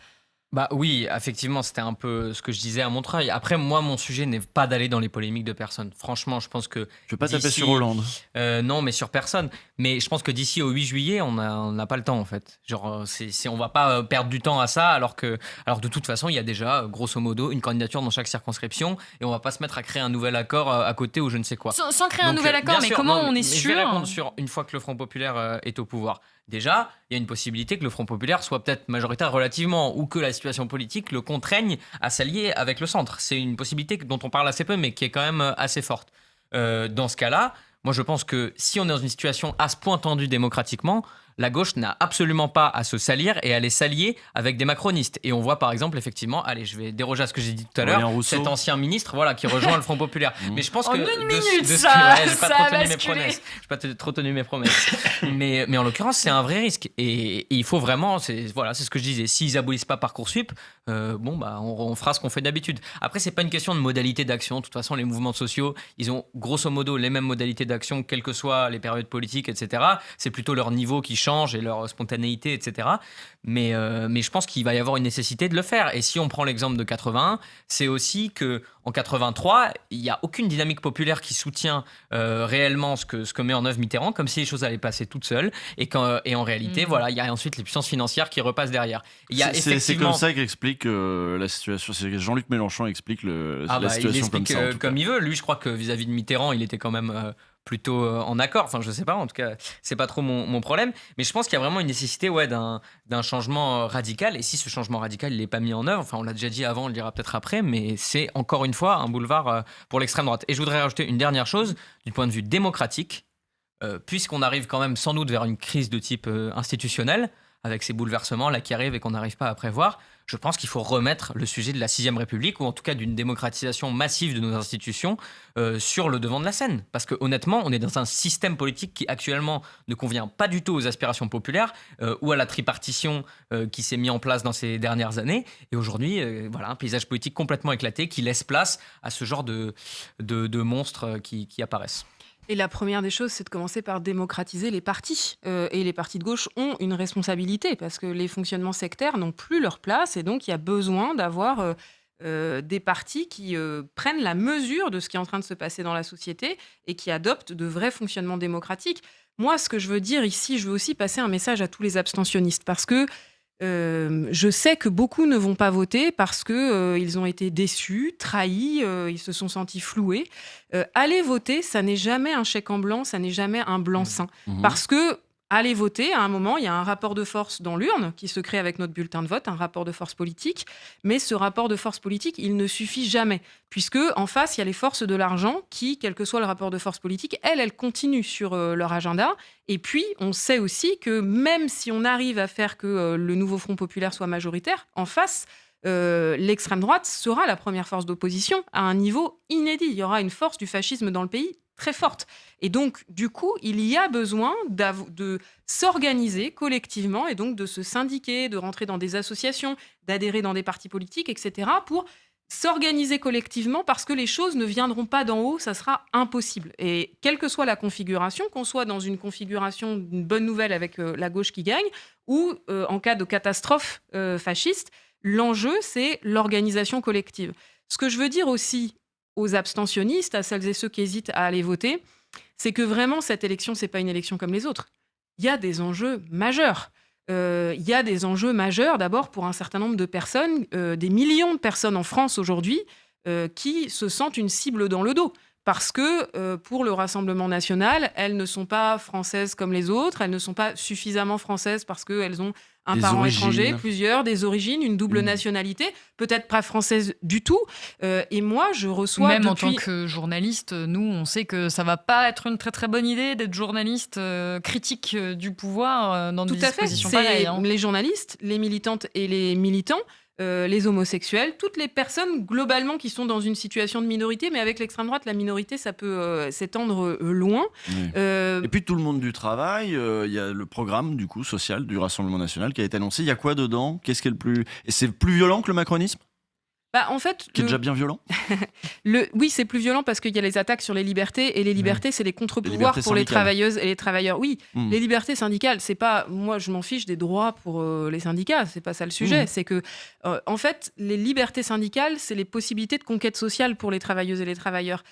Bah oui, effectivement, c'était un peu ce que je disais à Montreuil. Après, moi, mon sujet n'est pas d'aller dans les polémiques de personne. Franchement, je pense que... Je vais pas taper sur Hollande. Non, mais sur personne. Mais je pense que d'ici au 8 juillet, on n'a pas le temps, en fait. Genre, on va pas perdre du temps à ça, alors de toute façon, il y a déjà, grosso modo, une candidature dans chaque circonscription, et on va pas se mettre à créer un nouvel accord à côté ou je ne sais quoi. Sans créer un nouvel accord, mais sûr, comment non, on est Je sûr vais répondre sur une fois que le Front populaire est au pouvoir. Déjà, il y a une possibilité que le Front populaire soit peut-être majoritaire relativement, ou que la situation politique le contraigne à s'allier avec le centre. C'est une possibilité dont on parle assez peu, mais qui est quand même assez forte. Dans ce cas-là, moi je pense que si on est dans une situation à ce point tendue démocratiquement, la gauche n'a absolument pas à se salir et à aller s'allier avec des macronistes. Et on voit par exemple, effectivement, allez, je vais déroger à ce que j'ai dit tout à l'heure, cet ancien ministre qui rejoint le Front populaire. Mais je pense que... une minute, ça j'ai pas trop tenu mes promesses. mais en l'occurrence, c'est un vrai risque. Et il faut vraiment, c'est ce que je disais, s'ils abolissent pas Parcoursup, on fera ce qu'on fait d'habitude. Après, c'est pas une question de modalité d'action. De toute façon, les mouvements sociaux, ils ont grosso modo les mêmes modalités d'action, quelles que soient les périodes politiques, etc. C'est plutôt leur niveau qui change et leur spontanéité, etc. Mais je pense qu'il va y avoir une nécessité de le faire. Et si on prend l'exemple de 81, c'est aussi qu'en 83, il n'y a aucune dynamique populaire qui soutient réellement ce que met en œuvre Mitterrand, comme si les choses allaient passer toutes seules. Et en réalité, il y a ensuite les puissances financières qui repassent derrière. C'est comme ça qu'explique la situation. C'est Jean-Luc Mélenchon explique la situation comme ça. Comme il veut. Lui, je crois que vis-à-vis de Mitterrand, il était quand même... plutôt en accord, enfin je sais pas, en tout cas c'est pas trop mon problème, mais je pense qu'il y a vraiment une nécessité d'un changement radical, et si ce changement radical il n'est pas mis en œuvre, enfin on l'a déjà dit avant, on le dira peut-être après, mais c'est encore une fois un boulevard pour l'extrême droite. Et je voudrais rajouter une dernière chose du point de vue démocratique, puisqu'on arrive quand même sans doute vers une crise de type institutionnel, avec ces bouleversements là qui arrivent et qu'on n'arrive pas à prévoir. Je pense qu'il faut remettre le sujet de la 6ème République, ou en tout cas d'une démocratisation massive de nos institutions, sur le devant de la scène. Parce que honnêtement, on est dans un système politique qui actuellement ne convient pas du tout aux aspirations populaires, ou à la tripartition qui s'est mis en place dans ces dernières années. Et aujourd'hui, un paysage politique complètement éclaté qui laisse place à ce genre de monstres qui apparaissent. Et la première des choses, c'est de commencer par démocratiser les partis. Et les partis de gauche ont une responsabilité, parce que les fonctionnements sectaires n'ont plus leur place, et donc il y a besoin d'avoir des partis qui prennent la mesure de ce qui est en train de se passer dans la société et qui adoptent de vrais fonctionnements démocratiques. Moi, ce que je veux dire ici, je veux aussi passer un message à tous les abstentionnistes, parce que je sais que beaucoup ne vont pas voter parce qu'ils ont été déçus, trahis, ils se sont sentis floués. Aller voter, ça n'est jamais un chèque en blanc, ça n'est jamais un blanc-seing. Parce que allez voter. À un moment, il y a un rapport de force dans l'urne qui se crée avec notre bulletin de vote, un rapport de force politique. Mais ce rapport de force politique, il ne suffit jamais, puisque en face, il y a les forces de l'argent qui, quel que soit le rapport de force politique, elles continuent sur leur agenda. Et puis, on sait aussi que même si on arrive à faire que le nouveau Front populaire soit majoritaire, en face, l'extrême droite sera la première force d'opposition à un niveau inédit. Il y aura une force du fascisme dans le pays très forte. Et donc, du coup, il y a besoin de s'organiser collectivement et donc de se syndiquer, de rentrer dans des associations, d'adhérer dans des partis politiques, etc. pour s'organiser collectivement parce que les choses ne viendront pas d'en haut, ça sera impossible. Et quelle que soit la configuration, qu'on soit dans une configuration d'une bonne nouvelle avec la gauche qui gagne ou en cas de catastrophe fasciste, l'enjeu, c'est l'organisation collective. Ce que je veux dire aussi aux abstentionnistes, à celles et ceux qui hésitent à aller voter, c'est que vraiment, cette élection, c'est pas une élection comme les autres. Il y a des enjeux majeurs. Il y a des enjeux majeurs, d'abord, pour un certain nombre de personnes, des millions de personnes en France aujourd'hui, qui se sentent une cible dans le dos. Parce que pour le Rassemblement national, elles ne sont pas françaises comme les autres, elles ne sont pas suffisamment françaises parce qu'elles ont un parent étranger, plusieurs, des origines, une double nationalité, peut-être pas française du tout. Et moi, je reçois Même en tant que journaliste, nous, on sait que ça va pas être une très très bonne idée d'être journaliste critique du pouvoir dans des dispositions pareilles. Hein. Les journalistes, les militantes et les militants, les homosexuels, toutes les personnes globalement qui sont dans une situation de minorité, mais avec l'extrême droite, la minorité, ça peut s'étendre loin. Oui. Et puis tout le monde du travail, il y a le programme du coup social du Rassemblement national qui a été annoncé. Il y a quoi dedans ? Qu'est-ce qui est le plus... Et c'est plus violent que le macronisme ? En fait, qui est déjà bien violent. Oui, c'est plus violent parce qu'il y a les attaques sur les libertés et les libertés, c'est les contre-pouvoirs pour les travailleuses et les travailleurs. Oui, les libertés syndicales, c'est pas moi, je m'en fiche des droits pour les syndicats, c'est pas ça le sujet. C'est que en fait, les libertés syndicales, c'est les possibilités de conquête sociale pour les travailleuses et les travailleurs.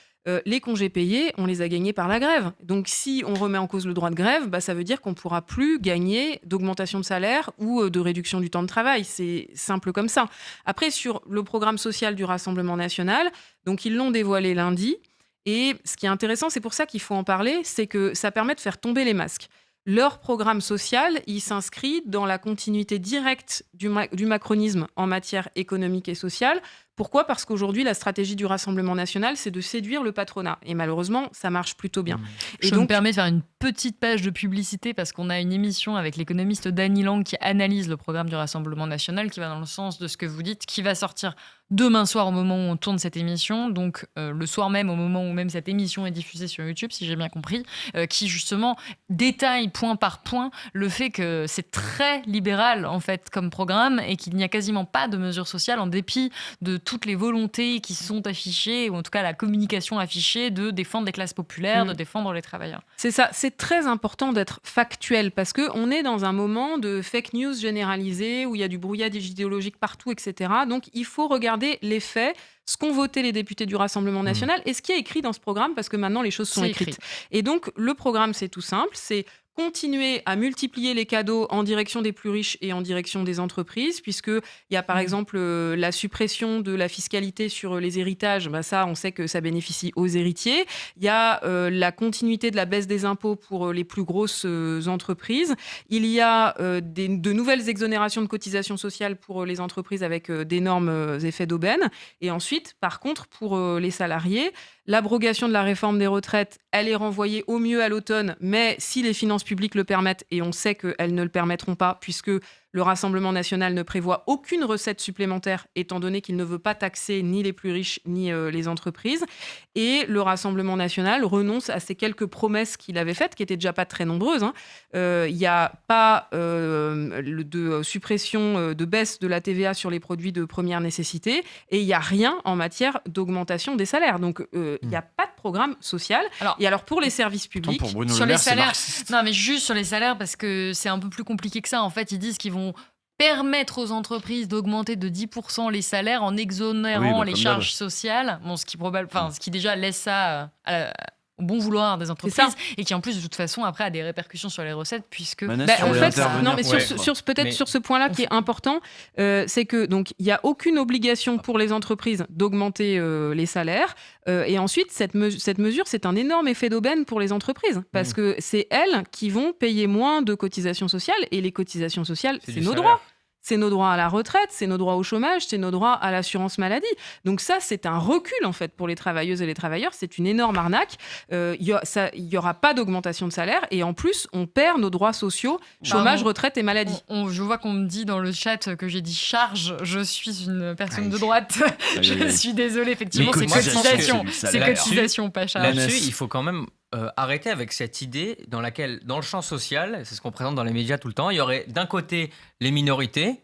Les congés payés, on les a gagnés par la grève. Donc, si on remet en cause le droit de grève, ça veut dire qu'on ne pourra plus gagner d'augmentation de salaire ou de réduction du temps de travail. C'est simple comme ça. Après, sur le programme social du Rassemblement national, donc ils l'ont dévoilé lundi. Et ce qui est intéressant, c'est pour ça qu'il faut en parler, c'est que ça permet de faire tomber les masques. Leur programme social, il s'inscrit dans la continuité directe du macronisme en matière économique et sociale. Pourquoi ? Parce qu'aujourd'hui, la stratégie du Rassemblement national, c'est de séduire le patronat. Et malheureusement, ça marche plutôt bien. Et je me permets de faire une petite page de publicité parce qu'on a une émission avec l'économiste Dany Lang qui analyse le programme du Rassemblement national, qui va dans le sens de ce que vous dites, qui va sortir demain soir au moment où on tourne cette émission, donc le soir même, au moment où même cette émission est diffusée sur YouTube, si j'ai bien compris, qui justement détaille point par point le fait que c'est très libéral en fait comme programme et qu'il n'y a quasiment pas de mesures sociales en dépit de toutes les volontés qui sont affichées, ou en tout cas la communication affichée de défendre les classes populaires, de défendre les travailleurs. C'est ça, c'est très important d'être factuel parce qu'on est dans un moment de fake news généralisé où il y a du brouillage idéologique partout, etc. Donc il faut regarder les faits, ce qu'ont voté les députés du Rassemblement national et ce qui est écrit dans ce programme parce que maintenant les choses sont écrites. Et donc le programme, c'est tout simple, c'est continuer à multiplier les cadeaux en direction des plus riches et en direction des entreprises, puisqu'il y a par exemple la suppression de la fiscalité sur les héritages, ça on sait que ça bénéficie aux héritiers. Il y a la continuité de la baisse des impôts pour les plus grosses entreprises. Il y a de nouvelles exonérations de cotisations sociales pour les entreprises avec d'énormes effets d'aubaine. Et ensuite, par contre, pour les salariés, l'abrogation de la réforme des retraites, elle est renvoyée au mieux à l'automne, mais si les finances publiques le permettent, et on sait qu'elles ne le permettront pas, puisque le Rassemblement national ne prévoit aucune recette supplémentaire, étant donné qu'il ne veut pas taxer ni les plus riches, ni les entreprises. Et le Rassemblement national renonce à ces quelques promesses qu'il avait faites, qui n'étaient déjà pas très nombreuses. Il n'y a pas de suppression, de baisse de la TVA sur les produits de première nécessité, et il n'y a rien en matière d'augmentation des salaires. Donc, il n'y a pas de programme social. Et alors, pour les services publics... Pour Bruno sur Le Maire, les salaires, c'est non, mais juste sur les salaires, parce que c'est un peu plus compliqué que ça. En fait, ils disent qu'ils vont permettre aux entreprises d'augmenter de 10% les salaires en exonérant les charges sociales. Bon, ce qui déjà laisse ça bon vouloir des ça. entreprises et qui en plus de toute façon après a des répercussions sur les recettes puisque Manès, Bah, tu en voulais fait, intervenir. non, mais peut-être Mais- sur ce point-là qui est important, c'est que donc il y a aucune obligation pour les entreprises d'augmenter les salaires. Et ensuite, cette mesure, c'est un énorme effet d'aubaine pour les entreprises parce que c'est elles qui vont payer moins de cotisations sociales et les cotisations sociales, c'est du nos salaire. droits. C'est nos droits à la retraite, c'est nos droits au chômage, c'est nos droits à l'assurance maladie. Donc ça, c'est un recul en fait pour les travailleuses et les travailleurs. C'est une énorme arnaque. Il y aura pas d'augmentation de salaire et en plus, on perd nos droits sociaux, chômage, Pardon. retraite et maladie. Je vois qu'on me dit dans le chat que j'ai dit charge. Je suis une personne de droite. Aïe, aïe, Je aïe. suis désolée, effectivement, Mais c'est moi, je pense que cotisation. c'est C'est salaire. cotisation, pas charge. Là-dessus, il faut quand même arrêter avec cette idée dans laquelle, dans le champ social, c'est ce qu'on présente dans les médias tout le temps, il y aurait d'un côté les minorités,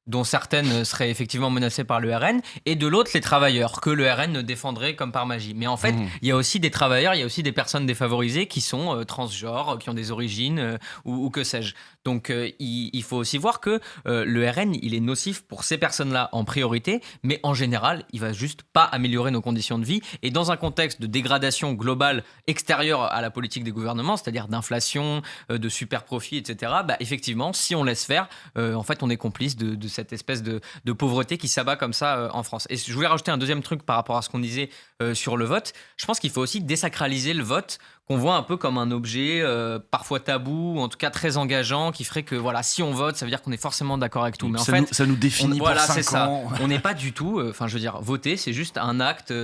dont certaines seraient effectivement menacées par le RN, et de l'autre les travailleurs, que le RN ne défendrait comme par magie. Mais en fait, il y a aussi des travailleurs, il y a aussi des personnes défavorisées qui sont transgenres, qui ont des origines, ou que sais-je. Donc il faut aussi voir que le RN, il est nocif pour ces personnes-là en priorité, mais en général, il va juste pas améliorer nos conditions de vie. Et dans un contexte de dégradation globale extérieure à la politique des gouvernements, c'est-à-dire d'inflation, de super profits, etc., bah, effectivement, si on laisse faire, en fait, on est complice de cette espèce de pauvreté qui s'abat comme ça en France. Et je voulais rajouter un deuxième truc par rapport à ce qu'on disait sur le vote. Je pense qu'il faut aussi désacraliser le vote, qu'on voit un peu comme un objet parfois tabou, ou en tout cas très engageant, qui ferait que voilà, si on vote, ça veut dire qu'on est forcément d'accord avec tout. Mais en fait, ça nous définit voilà, pour c'est 5 ça. ans. On n'est pas du tout. Enfin, je veux dire, voter, c'est juste un acte.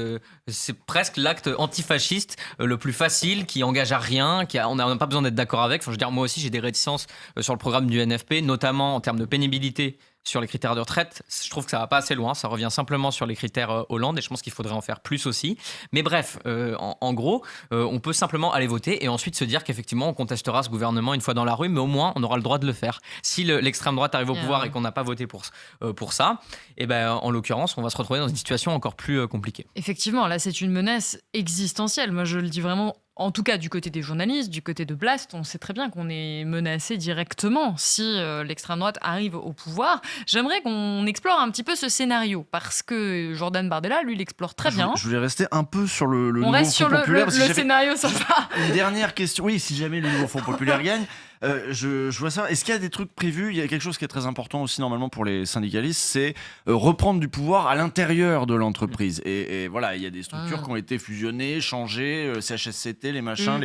C'est presque l'acte antifasciste le plus facile, qui engage à rien, on n'a pas besoin d'être d'accord avec. Enfin, je veux dire, moi aussi, j'ai des réticences sur le programme du NFP, notamment en termes de pénibilité. Sur les critères de retraite, je trouve que ça va pas assez loin. Ça revient simplement sur les critères Hollande et je pense qu'il faudrait en faire plus aussi. Mais bref, en gros, on peut simplement aller voter et ensuite se dire qu'effectivement, on contestera ce gouvernement une fois dans la rue, mais au moins, on aura le droit de le faire. Si l'extrême droite arrive au pouvoir et qu'on n'a pas voté pour ça, et ben, en l'occurrence, on va se retrouver dans une situation encore plus compliquée. Effectivement, là, c'est une menace existentielle. Moi, je le dis vraiment. En tout cas, du côté des journalistes, du côté de Blast, on sait très bien qu'on est menacé directement si l'extrême droite arrive au pouvoir. J'aimerais qu'on explore un petit peu ce scénario parce que Jordan Bardella, lui, l'explore très bien. Je voulais rester un peu sur le On nouveau reste Front sur le populaire. parce que j'avais scénario, ça va. Une dernière question. Oui, si jamais le nouveau Front populaire gagne, je vois ça. Est-ce qu'il y a des trucs prévus ? Il y a quelque chose qui est très important aussi normalement pour les syndicalistes, c'est reprendre du pouvoir à l'intérieur de l'entreprise. Et voilà, il y a des structures qui ont été fusionnées, changées, CHSCT, les machins,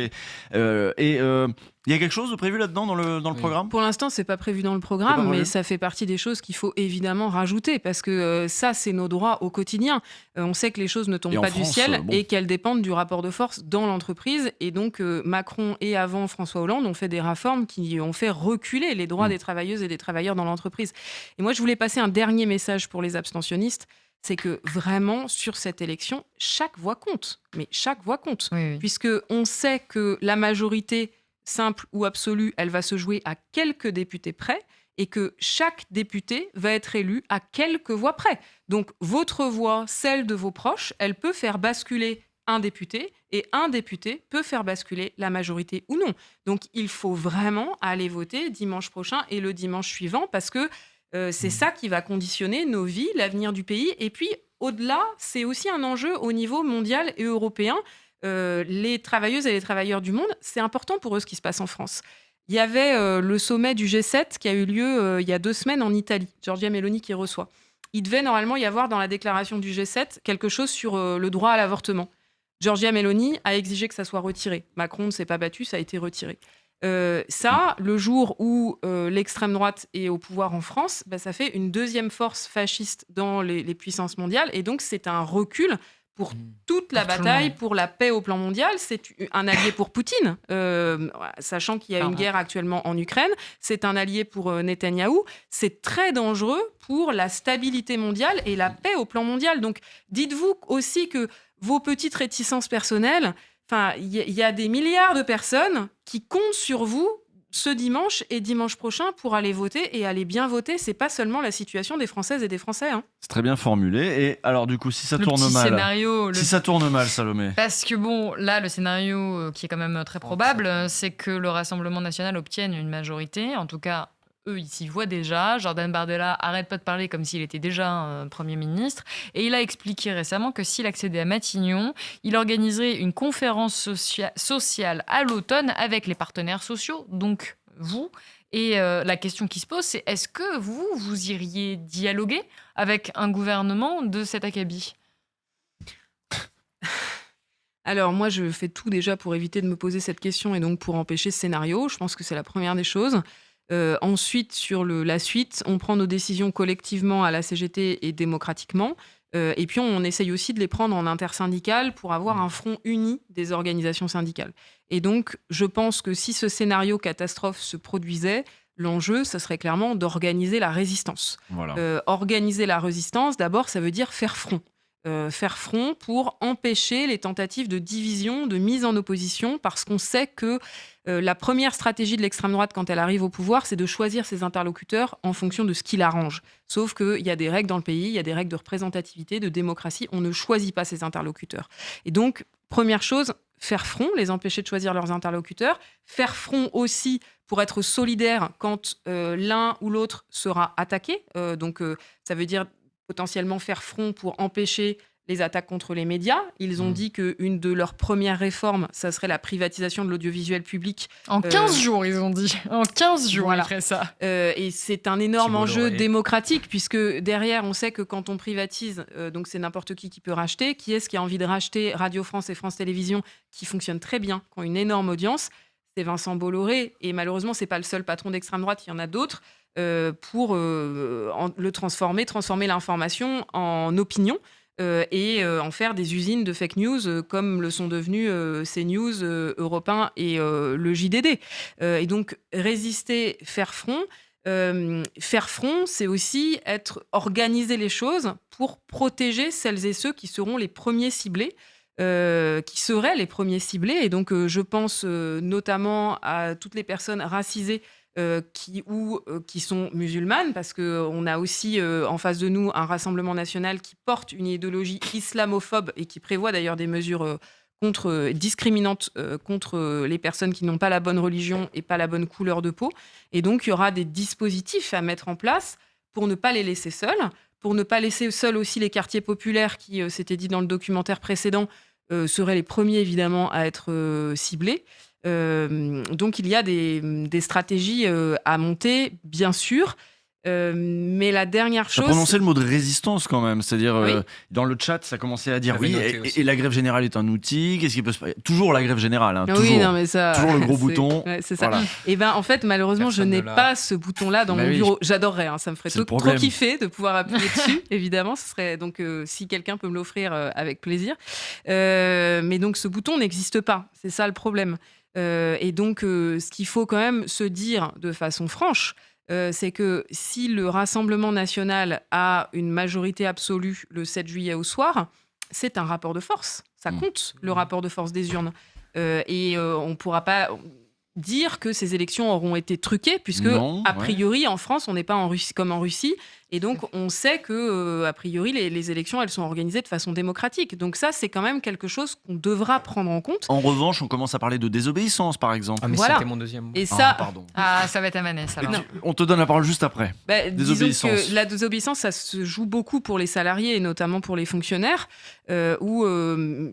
il y a quelque chose de prévu là-dedans dans le programme ? Pour l'instant, c'est pas prévu dans le C'est pas programme, prévu. mais ça fait partie des choses qu'il faut évidemment rajouter parce que ça, c'est nos droits au quotidien. On sait que les choses ne tombent Et en pas du France, ciel bon. et qu'elles dépendent du rapport de force dans l'entreprise. Et donc, Macron et avant François Hollande ont fait des réformes qui ont fait reculer les droits des travailleuses et des travailleurs dans l'entreprise. Et moi, je voulais passer un dernier message pour les abstentionnistes. C'est que vraiment, sur cette élection, chaque voix compte. Mais chaque voix compte. Oui, oui. Puisque on sait que la majorité simple ou absolue, elle va se jouer à quelques députés près et que chaque député va être élu à quelques voix près. Donc votre voix, celle de vos proches, elle peut faire basculer un député et un député peut faire basculer la majorité ou non. Donc il faut vraiment aller voter dimanche prochain et le dimanche suivant parce que c'est ça qui va conditionner nos vies, l'avenir du pays. Et puis au-delà, c'est aussi un enjeu au niveau mondial et européen. Les travailleuses et les travailleurs du monde, c'est important pour eux ce qui se passe en France. Il y avait le sommet du G7 qui a eu lieu il y a 2 semaines en Italie. Giorgia Meloni qui reçoit. Il devait normalement y avoir dans la déclaration du G7 quelque chose sur le droit à l'avortement. Giorgia Meloni a exigé que ça soit retiré. Macron ne s'est pas battu, ça a été retiré. Le jour où l'extrême droite est au pouvoir en France, ça fait une deuxième force fasciste dans les puissances mondiales. Et donc, c'est un recul pour toute la bataille, pour la paix au plan mondial. C'est un allié pour Poutine, sachant qu'il y a une guerre actuellement en Ukraine. C'est un allié pour Netanyahou. C'est très dangereux pour la stabilité mondiale et la paix au plan mondial. Donc, dites-vous aussi que vos petites réticences personnelles, il y a des milliards de personnes qui comptent sur vous ce dimanche et dimanche prochain pour aller voter et aller bien voter. C'est pas seulement la situation des Françaises et des Français. Hein. C'est très bien formulé. Et alors du coup, si ça tourne petit mal, scénario, si ça tourne mal, Salomé. Parce que bon, là, le scénario qui est quand même très probable, c'est que le Rassemblement national obtienne une majorité, en tout cas eux, ils s'y voient déjà. Jordan Bardella arrête pas de parler comme s'il était déjà Premier ministre. Et il a expliqué récemment que s'il accédait à Matignon, il organiserait une conférence sociale à l'automne avec les partenaires sociaux, donc vous. Et la question qui se pose, c'est est-ce que vous iriez dialoguer avec un gouvernement de cet acabit ? Alors moi, je fais tout déjà pour éviter de me poser cette question et donc pour empêcher ce scénario. Je pense que c'est la première des choses. Ensuite, sur la suite, on prend nos décisions collectivement à la CGT et démocratiquement. Et puis, on essaye aussi de les prendre en intersyndical pour avoir un front uni des organisations syndicales. Et donc, je pense que si ce scénario catastrophe se produisait, l'enjeu, ce serait clairement d'organiser la résistance. Voilà. Organiser la résistance, d'abord, ça veut dire faire front. Faire front pour empêcher les tentatives de division, de mise en opposition, parce qu'on sait que la première stratégie de l'extrême droite quand elle arrive au pouvoir, c'est de choisir ses interlocuteurs en fonction de ce qui l'arrange. Sauf qu'il y a des règles dans le pays, il y a des règles de représentativité, de démocratie, on ne choisit pas ses interlocuteurs. Et donc, première chose, faire front, les empêcher de choisir leurs interlocuteurs, faire front aussi pour être solidaire quand l'un ou l'autre sera attaqué. Donc, ça veut dire potentiellement faire front pour empêcher les attaques contre les médias. Ils ont dit qu'une de leurs premières réformes, ça serait la privatisation de l'audiovisuel public. En 15 jours, ils ont dit. En 15 jours, voilà. ils feraient ça. Et c'est un énorme Thibault enjeu Laurey. démocratique, puisque derrière, on sait que quand on privatise, donc c'est n'importe qui peut racheter. Qui est-ce qui a envie de racheter Radio France et France Télévisions, qui fonctionnent très bien, qui ont une énorme audience? C'est Vincent Bolloré. Et malheureusement, c'est pas le seul patron d'extrême droite, il y en a d'autres. Pour le transformer l'information en opinion et en faire des usines de fake news comme le sont devenus CNews, Europe 1 et le JDD. Et donc, résister, faire front. Faire front, c'est aussi organiser les choses pour protéger celles et ceux qui seront les premiers ciblés. Qui seraient les premiers ciblés. Et donc, je pense notamment à toutes les personnes racisées qui sont musulmanes, parce qu'on a aussi en face de nous un Rassemblement national qui porte une idéologie islamophobe et qui prévoit d'ailleurs des mesures discriminantes contre les personnes qui n'ont pas la bonne religion et pas la bonne couleur de peau. Et donc, il y aura des dispositifs à mettre en place pour ne pas les laisser seuls, pour ne pas laisser seuls aussi les quartiers populaires qui, c'était dit dans le documentaire précédent, seraient les premiers évidemment à être ciblés. Donc il y a des stratégies à monter, bien sûr. Mais la dernière Tu as chose... prononcé le mot de résistance quand même, c'est-à-dire Oui. Dans le chat, ça commençait à dire J'avais oui, noté aussi. et la grève générale est un outil. Qu'est-ce qui peut se passer? Toujours la grève générale, hein, Ah toujours. oui, non, mais ça, Toujours le gros c'est- bouton. ouais, c'est ça. Voilà. Et ben en fait, malheureusement, Personne je n'ai ne l'a. pas ce bouton-là dans Bah mon oui. bureau. J'adorerais, hein, ça me ferait C'est le trop problème. kiffer de pouvoir appuyer dessus, évidemment. Ce serait donc si quelqu'un peut me l'offrir avec plaisir. Mais donc ce bouton n'existe pas. C'est ça le problème. Et donc ce qu'il faut quand même se dire de façon franche, c'est que si le Rassemblement national a une majorité absolue le 7 juillet au soir, c'est un rapport de force. Ça compte, le rapport de force des urnes. Et on ne pourra pas dire que ces élections auront été truquées, puisque, Non, a priori, en France, on n'est pas en Russie, comme en Russie. Et donc, on sait que, a priori, les élections, elles sont organisées de façon démocratique. Donc ça, c'est quand même quelque chose qu'on devra prendre en compte. En revanche, on commence à parler de désobéissance, par exemple. Ah, mais Voilà. c'était mon deuxième mot. Et ça, Pardon. Ah, ça va être à Manès, alors. Non. On te donne la parole juste après. disons Désobéissance. que la désobéissance, ça se joue beaucoup pour les salariés et notamment pour les fonctionnaires, où il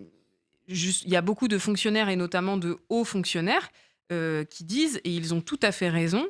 y a beaucoup de fonctionnaires et notamment de hauts fonctionnaires qui disent, et ils ont tout à fait raison,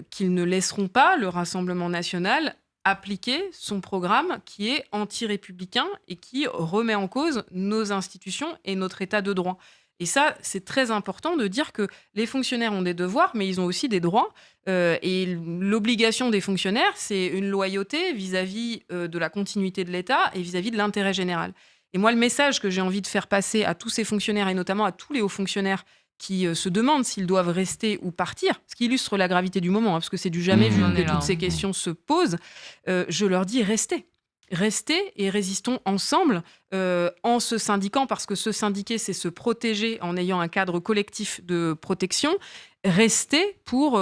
qu'ils ne laisseront pas le Rassemblement national appliquer son programme qui est anti-républicain et qui remet en cause nos institutions et notre état de droit. Et ça, c'est très important de dire que les fonctionnaires ont des devoirs, mais ils ont aussi des droits. Et l'obligation des fonctionnaires, c'est une loyauté vis-à-vis de la continuité de l'État et vis-à-vis de l'intérêt général. Et moi, le message que j'ai envie de faire passer à tous ces fonctionnaires et notamment à tous les hauts fonctionnaires qui se demandent s'ils doivent rester ou partir, ce qui illustre la gravité du moment, hein, parce que c'est du jamais vu On que est là, toutes ces hein. questions se posent, je leur dis restez. Restez et résistons ensemble en se syndiquant, parce que se syndiquer, c'est se protéger en ayant un cadre collectif de protection. Restez pour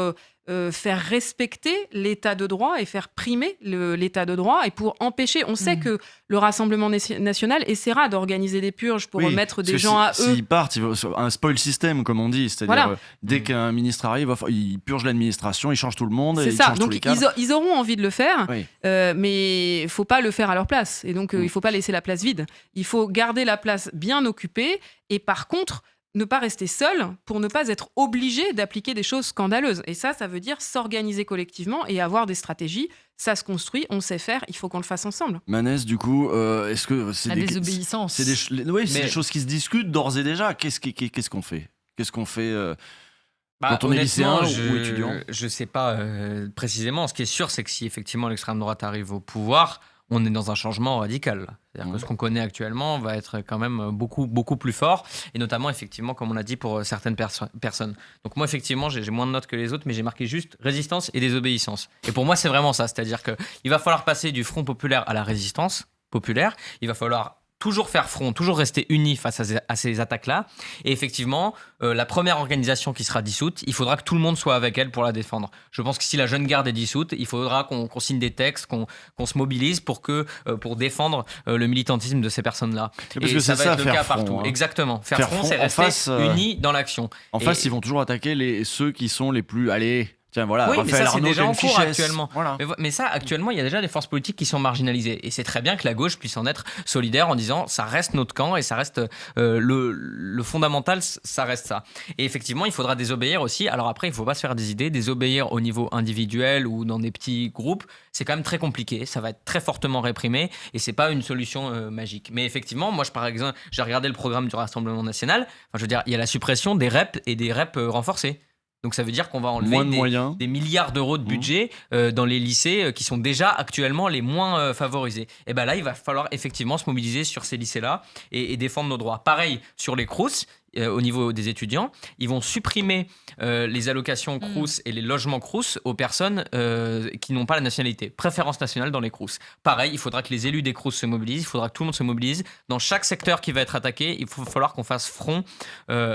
faire respecter l'état de droit et faire primer l'état de droit et pour empêcher. On sait que le Rassemblement national essaiera d'organiser des purges pour mettre des gens à eux. S'ils partent, un spoil system, comme on dit, c'est-à-dire dès qu'un ministre arrive, il purge l'administration, il change tout le monde. C'est et ça. Il change Donc tous les cadres. ils auront envie de le faire, Oui. mais il faut pas le faire à leur place. Et donc il faut pas laisser la place vide. Il faut garder la place bien occupée et par contre ne pas rester seul pour ne pas être obligé d'appliquer des choses scandaleuses. Et ça veut dire s'organiser collectivement et avoir des stratégies. Ça se construit, on sait faire, il faut qu'on le fasse ensemble. Manès, du coup, est-ce que c'est La désobéissance. c'est des choses qui se discutent d'ores et déjà. Qu'est-ce qu'on fait quand on est lycéen ou étudiant? Je sais pas précisément. Ce qui est sûr, c'est que si effectivement l'extrême droite arrive au pouvoir, on est dans un changement radical. Là. C'est-à-dire que ce qu'on connaît actuellement va être quand même beaucoup plus fort, et notamment effectivement, comme on l'a dit, pour certaines personnes. Donc moi, effectivement, j'ai moins de notes que les autres, mais j'ai marqué juste résistance et désobéissance. Et pour moi, c'est vraiment ça. C'est-à-dire qu'il va falloir passer du Front populaire à la résistance populaire. Il va falloir toujours faire front, toujours rester unis face à ces attaques-là. Et effectivement, la première organisation qui sera dissoute, il faudra que tout le monde soit avec elle pour la défendre. Je pense que si la Jeune Garde est dissoute, il faudra qu'on signe des textes, qu'on se mobilise pour défendre le militantisme de ces personnes-là. Parce et que ça c'est va ça, être le faire cas front, partout. hein. Exactement. Faire front, c'est rester unis dans l'action. En face, ils vont toujours attaquer ceux qui sont les plus... Tiens, voilà, oui, mais Raphaël ça, c'est Arnaud, déjà en cours fichesse. actuellement. Voilà. Mais ça, actuellement, il y a déjà des forces politiques qui sont marginalisées. Et c'est très bien que la gauche puisse en être solidaire en disant ça reste notre camp et ça reste le fondamental, ça reste ça. Et effectivement, il faudra désobéir aussi. Alors après, il ne faut pas se faire des idées. Désobéir au niveau individuel ou dans des petits groupes, c'est quand même très compliqué. Ça va être très fortement réprimé et ce n'est pas une solution magique. Mais effectivement, moi, par exemple, j'ai regardé le programme du Rassemblement national. Enfin, je veux dire, il y a la suppression des REP et des REP renforcés. Donc ça veut dire qu'on va enlever des milliards d'euros de budget dans les lycées qui sont déjà actuellement les moins favorisés. Et bien là, il va falloir effectivement se mobiliser sur ces lycées-là et défendre nos droits. Pareil sur les Crous, au niveau des étudiants, ils vont supprimer les allocations Crous et les logements Crous aux personnes qui n'ont pas la nationalité. Préférence nationale dans les Crous. Pareil, il faudra que les élus des Crous se mobilisent, il faudra que tout le monde se mobilise. Dans chaque secteur qui va être attaqué, il va falloir qu'on fasse front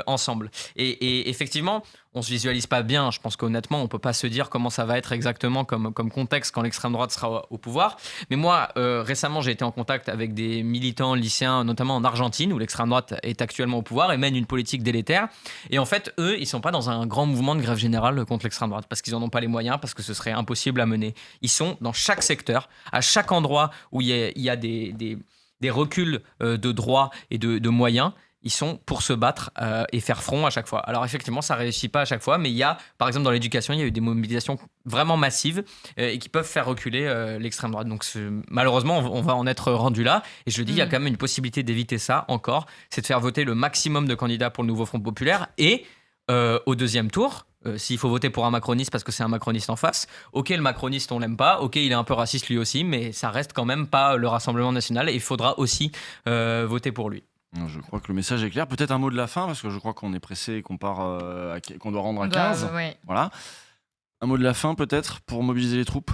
ensemble. Et effectivement, on ne se visualise pas bien. Je pense qu'honnêtement, on ne peut pas se dire comment ça va être exactement comme contexte quand l'extrême droite sera au pouvoir. Mais moi, récemment, j'ai été en contact avec des militants lycéens, notamment en Argentine, où l'extrême droite est actuellement au pouvoir et mène une politique délétère. Et en fait, eux, ils ne sont pas dans un grand mouvement de grève générale contre l'extrême droite parce qu'ils n'en ont pas les moyens, parce que ce serait impossible à mener. Ils sont dans chaque secteur, à chaque endroit où il y a des reculs de droits et de moyens. Ils sont pour se battre et faire front à chaque fois. Alors effectivement, ça ne réussit pas à chaque fois, mais il y a, par exemple dans l'éducation, il y a eu des mobilisations vraiment massives et qui peuvent faire reculer l'extrême droite. Donc malheureusement, on va en être rendu là. Et je dis, il y a quand même une possibilité d'éviter ça encore, c'est de faire voter le maximum de candidats pour le nouveau Front populaire et au deuxième tour, s'il faut voter pour un macroniste parce que c'est un macroniste en face, ok, le macroniste on l'aime pas, ok, il est un peu raciste lui aussi, mais ça reste quand même pas le Rassemblement national et il faudra aussi voter pour lui. Je crois que le message est clair. Peut-être un mot de la fin, parce que je crois qu'on est pressé et qu'on doit rendre à 15. Ouais. Voilà. Un mot de la fin, peut-être, pour mobiliser les troupes.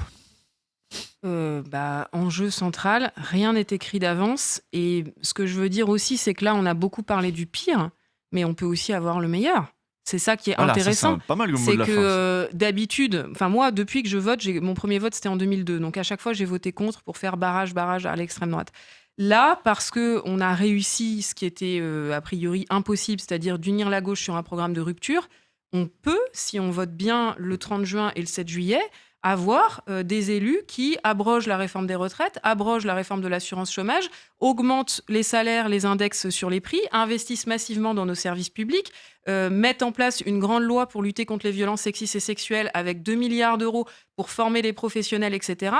Enjeu central, rien n'est écrit d'avance. Et ce que je veux dire aussi, c'est que là, on a beaucoup parlé du pire, mais on peut aussi avoir le meilleur. C'est ça qui est intéressant. C'est pas mal le mot C'est de la que d'habitude, moi, depuis que je vote, mon premier vote, c'était en 2002. Donc à chaque fois, j'ai voté contre pour faire barrage à l'extrême droite. Là, parce qu'on a réussi ce qui était a priori impossible, c'est-à-dire d'unir la gauche sur un programme de rupture, on peut, si on vote bien le 30 juin et le 7 juillet, avoir des élus qui abrogent la réforme des retraites, abrogent la réforme de l'assurance chômage, augmentent les salaires, les index sur les prix, investissent massivement dans nos services publics, mettent en place une grande loi pour lutter contre les violences sexistes et sexuelles avec 2 milliards d'euros pour former les professionnels, etc.,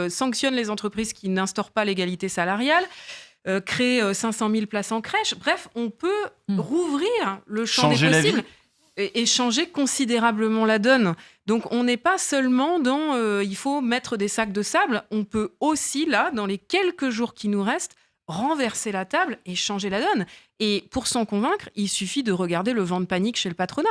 sanctionnent les entreprises qui n'instaurent pas l'égalité salariale, créent 500 000 places en crèche. Bref, on peut rouvrir le champ des possibles et changer considérablement la donne. Donc on n'est pas seulement dans il faut mettre des sacs de sable, on peut aussi là, dans les quelques jours qui nous restent, renverser la table et changer la donne. Et pour s'en convaincre, il suffit de regarder le vent de panique chez le patronat.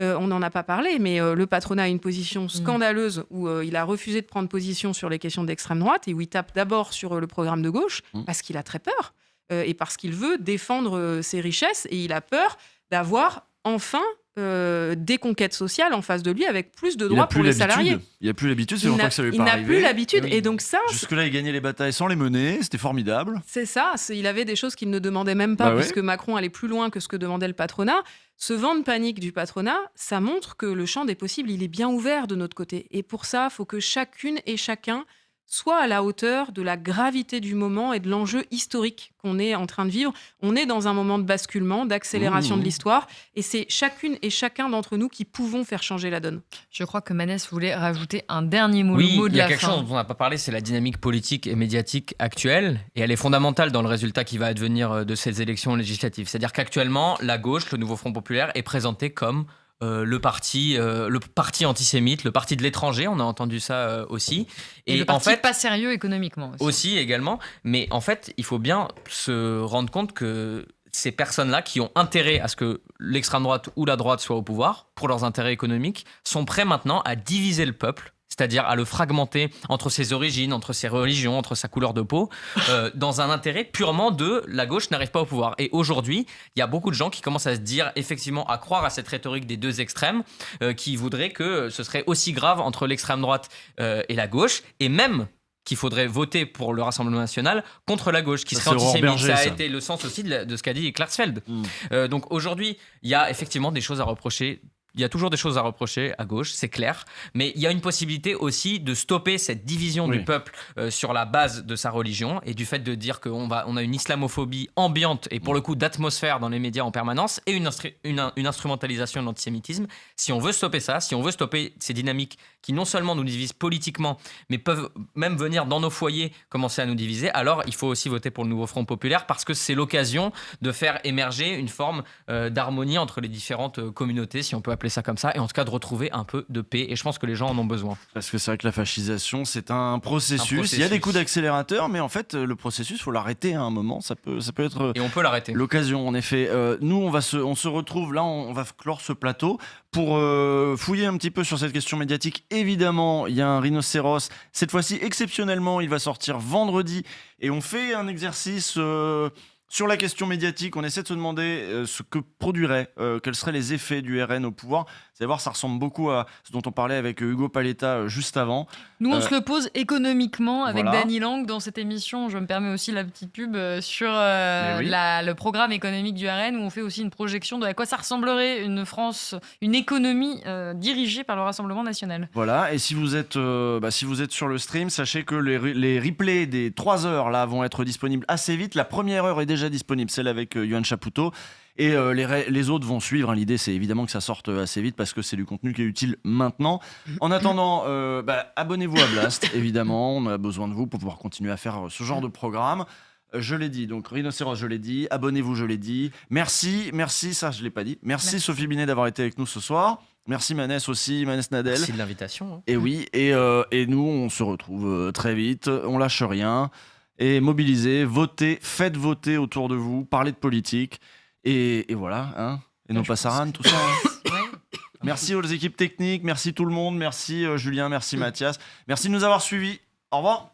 On n'en a pas parlé, mais le patronat a une position scandaleuse où il a refusé de prendre position sur les questions d'extrême droite et où il tape d'abord sur le programme de gauche parce qu'il a très peur et parce qu'il veut défendre ses richesses et il a peur d'avoir enfin des conquêtes sociales en face de lui avec plus de Il a droits plus pour les l'habitude. salariés. Il a plus l'habitude, c'est longtemps que ça lui est Il pas n'a arrivé. plus l'habitude. Oui. Et donc ça, Jusque-là, il gagnait les batailles sans les mener, c'était formidable. c'est ça. Il avait des choses qu'il ne demandait même pas, Bah ouais. puisque Macron allait plus loin que ce que demandait le patronat. Ce vent de panique du patronat, ça montre que le champ des possibles, il est bien ouvert de notre côté. Et pour ça, il faut que chacune et chacun soit à la hauteur de la gravité du moment et de l'enjeu historique qu'on est en train de vivre. On est dans un moment de basculement, d'accélération de l'histoire, et c'est chacune et chacun d'entre nous qui pouvons faire changer la donne. Je crois que Manès voulait rajouter un dernier mot, Oui, le mot de il y a la quelque fin. chose dont on n'a pas parlé, c'est la dynamique politique et médiatique actuelle, et elle est fondamentale dans le résultat qui va advenir de ces élections législatives. C'est-à-dire qu'actuellement, la gauche, le Nouveau Front Populaire, est présenté comme le parti antisémite, le parti de l'étranger, on a entendu ça aussi. Et le en parti fait, pas sérieux économiquement aussi. aussi également, mais en fait, il faut bien se rendre compte que ces personnes-là qui ont intérêt à ce que l'extrême droite ou la droite soit au pouvoir, pour leurs intérêts économiques, sont prêts maintenant à diviser le peuple, c'est-à-dire à le fragmenter entre ses origines, entre ses religions, entre sa couleur de peau, dans un intérêt purement de la gauche n'arrive pas au pouvoir. Et aujourd'hui, il y a beaucoup de gens qui commencent à se dire, effectivement, à croire à cette rhétorique des deux extrêmes, qui voudraient que ce serait aussi grave entre l'extrême droite et la gauche, et même qu'il faudrait voter pour le Rassemblement national contre la gauche, qui Ça, serait c'est Aurore antisémite. Berger, Ça a ça. été le sens aussi de ce qu'a dit Klarsfeld. Donc aujourd'hui, il y a effectivement des choses à reprocher. Il y a toujours des choses à reprocher à gauche, c'est clair, mais il y a une possibilité aussi de stopper cette division Oui. du peuple sur la base de sa religion et du fait de dire qu'on a une islamophobie ambiante et pour le coup d'atmosphère dans les médias en permanence et une instrumentalisation de l'antisémitisme. Si on veut stopper ça, si on veut stopper ces dynamiques qui non seulement nous divisent politiquement, mais peuvent même venir dans nos foyers commencer à nous diviser, alors il faut aussi voter pour le Nouveau Front Populaire parce que c'est l'occasion de faire émerger une forme d'harmonie entre les différentes communautés, si on peut appeler ça comme ça, et en tout cas de retrouver un peu de paix. Et je pense que les gens en ont besoin. Parce que c'est vrai que la fascisation, c'est un processus. Il y a des coups d'accélérateur, mais en fait, le processus, il faut l'arrêter à un moment. Ça peut être Et on peut l'arrêter. l'occasion, en effet. Nous, on se retrouve là, on va clore ce plateau pour fouiller un petit peu sur cette question médiatique. Évidemment, il y a un rhinocéros. Cette fois-ci, exceptionnellement, il va sortir vendredi. Et on fait un exercice sur la question médiatique. On essaie de se demander ce que produirait, quels seraient les effets du RN au pouvoir. Vous allez voir, ça ressemble beaucoup à ce dont on parlait avec Hugo Paletta juste avant. Nous, on se le pose économiquement avec voilà. Dany Lang dans cette émission. Je me permets aussi la petite pub sur Mais oui. le programme économique du RN où on fait aussi une projection de à quoi ça ressemblerait une France, une économie dirigée par le Rassemblement national. Voilà, et si vous êtes sur le stream, sachez que les replays des 3 heures là vont être disponibles assez vite. La première heure est déjà disponible, celle avec Yoann Chapoutot. Et les autres vont suivre. L'idée, c'est évidemment que ça sorte assez vite parce que c'est du contenu qui est utile maintenant. En attendant, abonnez-vous à Blast, évidemment. On a besoin de vous pour pouvoir continuer à faire ce genre de programme. Je l'ai dit, donc Rhinocéros, je l'ai dit. Abonnez-vous, je l'ai dit. Merci, ça, je l'ai pas dit. Merci Sophie Binet d'avoir été avec nous ce soir. Merci Manès aussi, Manès Nadel. Merci de l'invitation. Hein. Et oui, et nous, on se retrouve très vite. On lâche rien. Et mobilisez, votez, faites voter autour de vous, parlez de politique. Et voilà, hein. Et nos passaran, tout ça. Hein. Merci aux équipes techniques, merci tout le monde, merci Julien, merci Mathias. Merci de nous avoir suivis. Au revoir.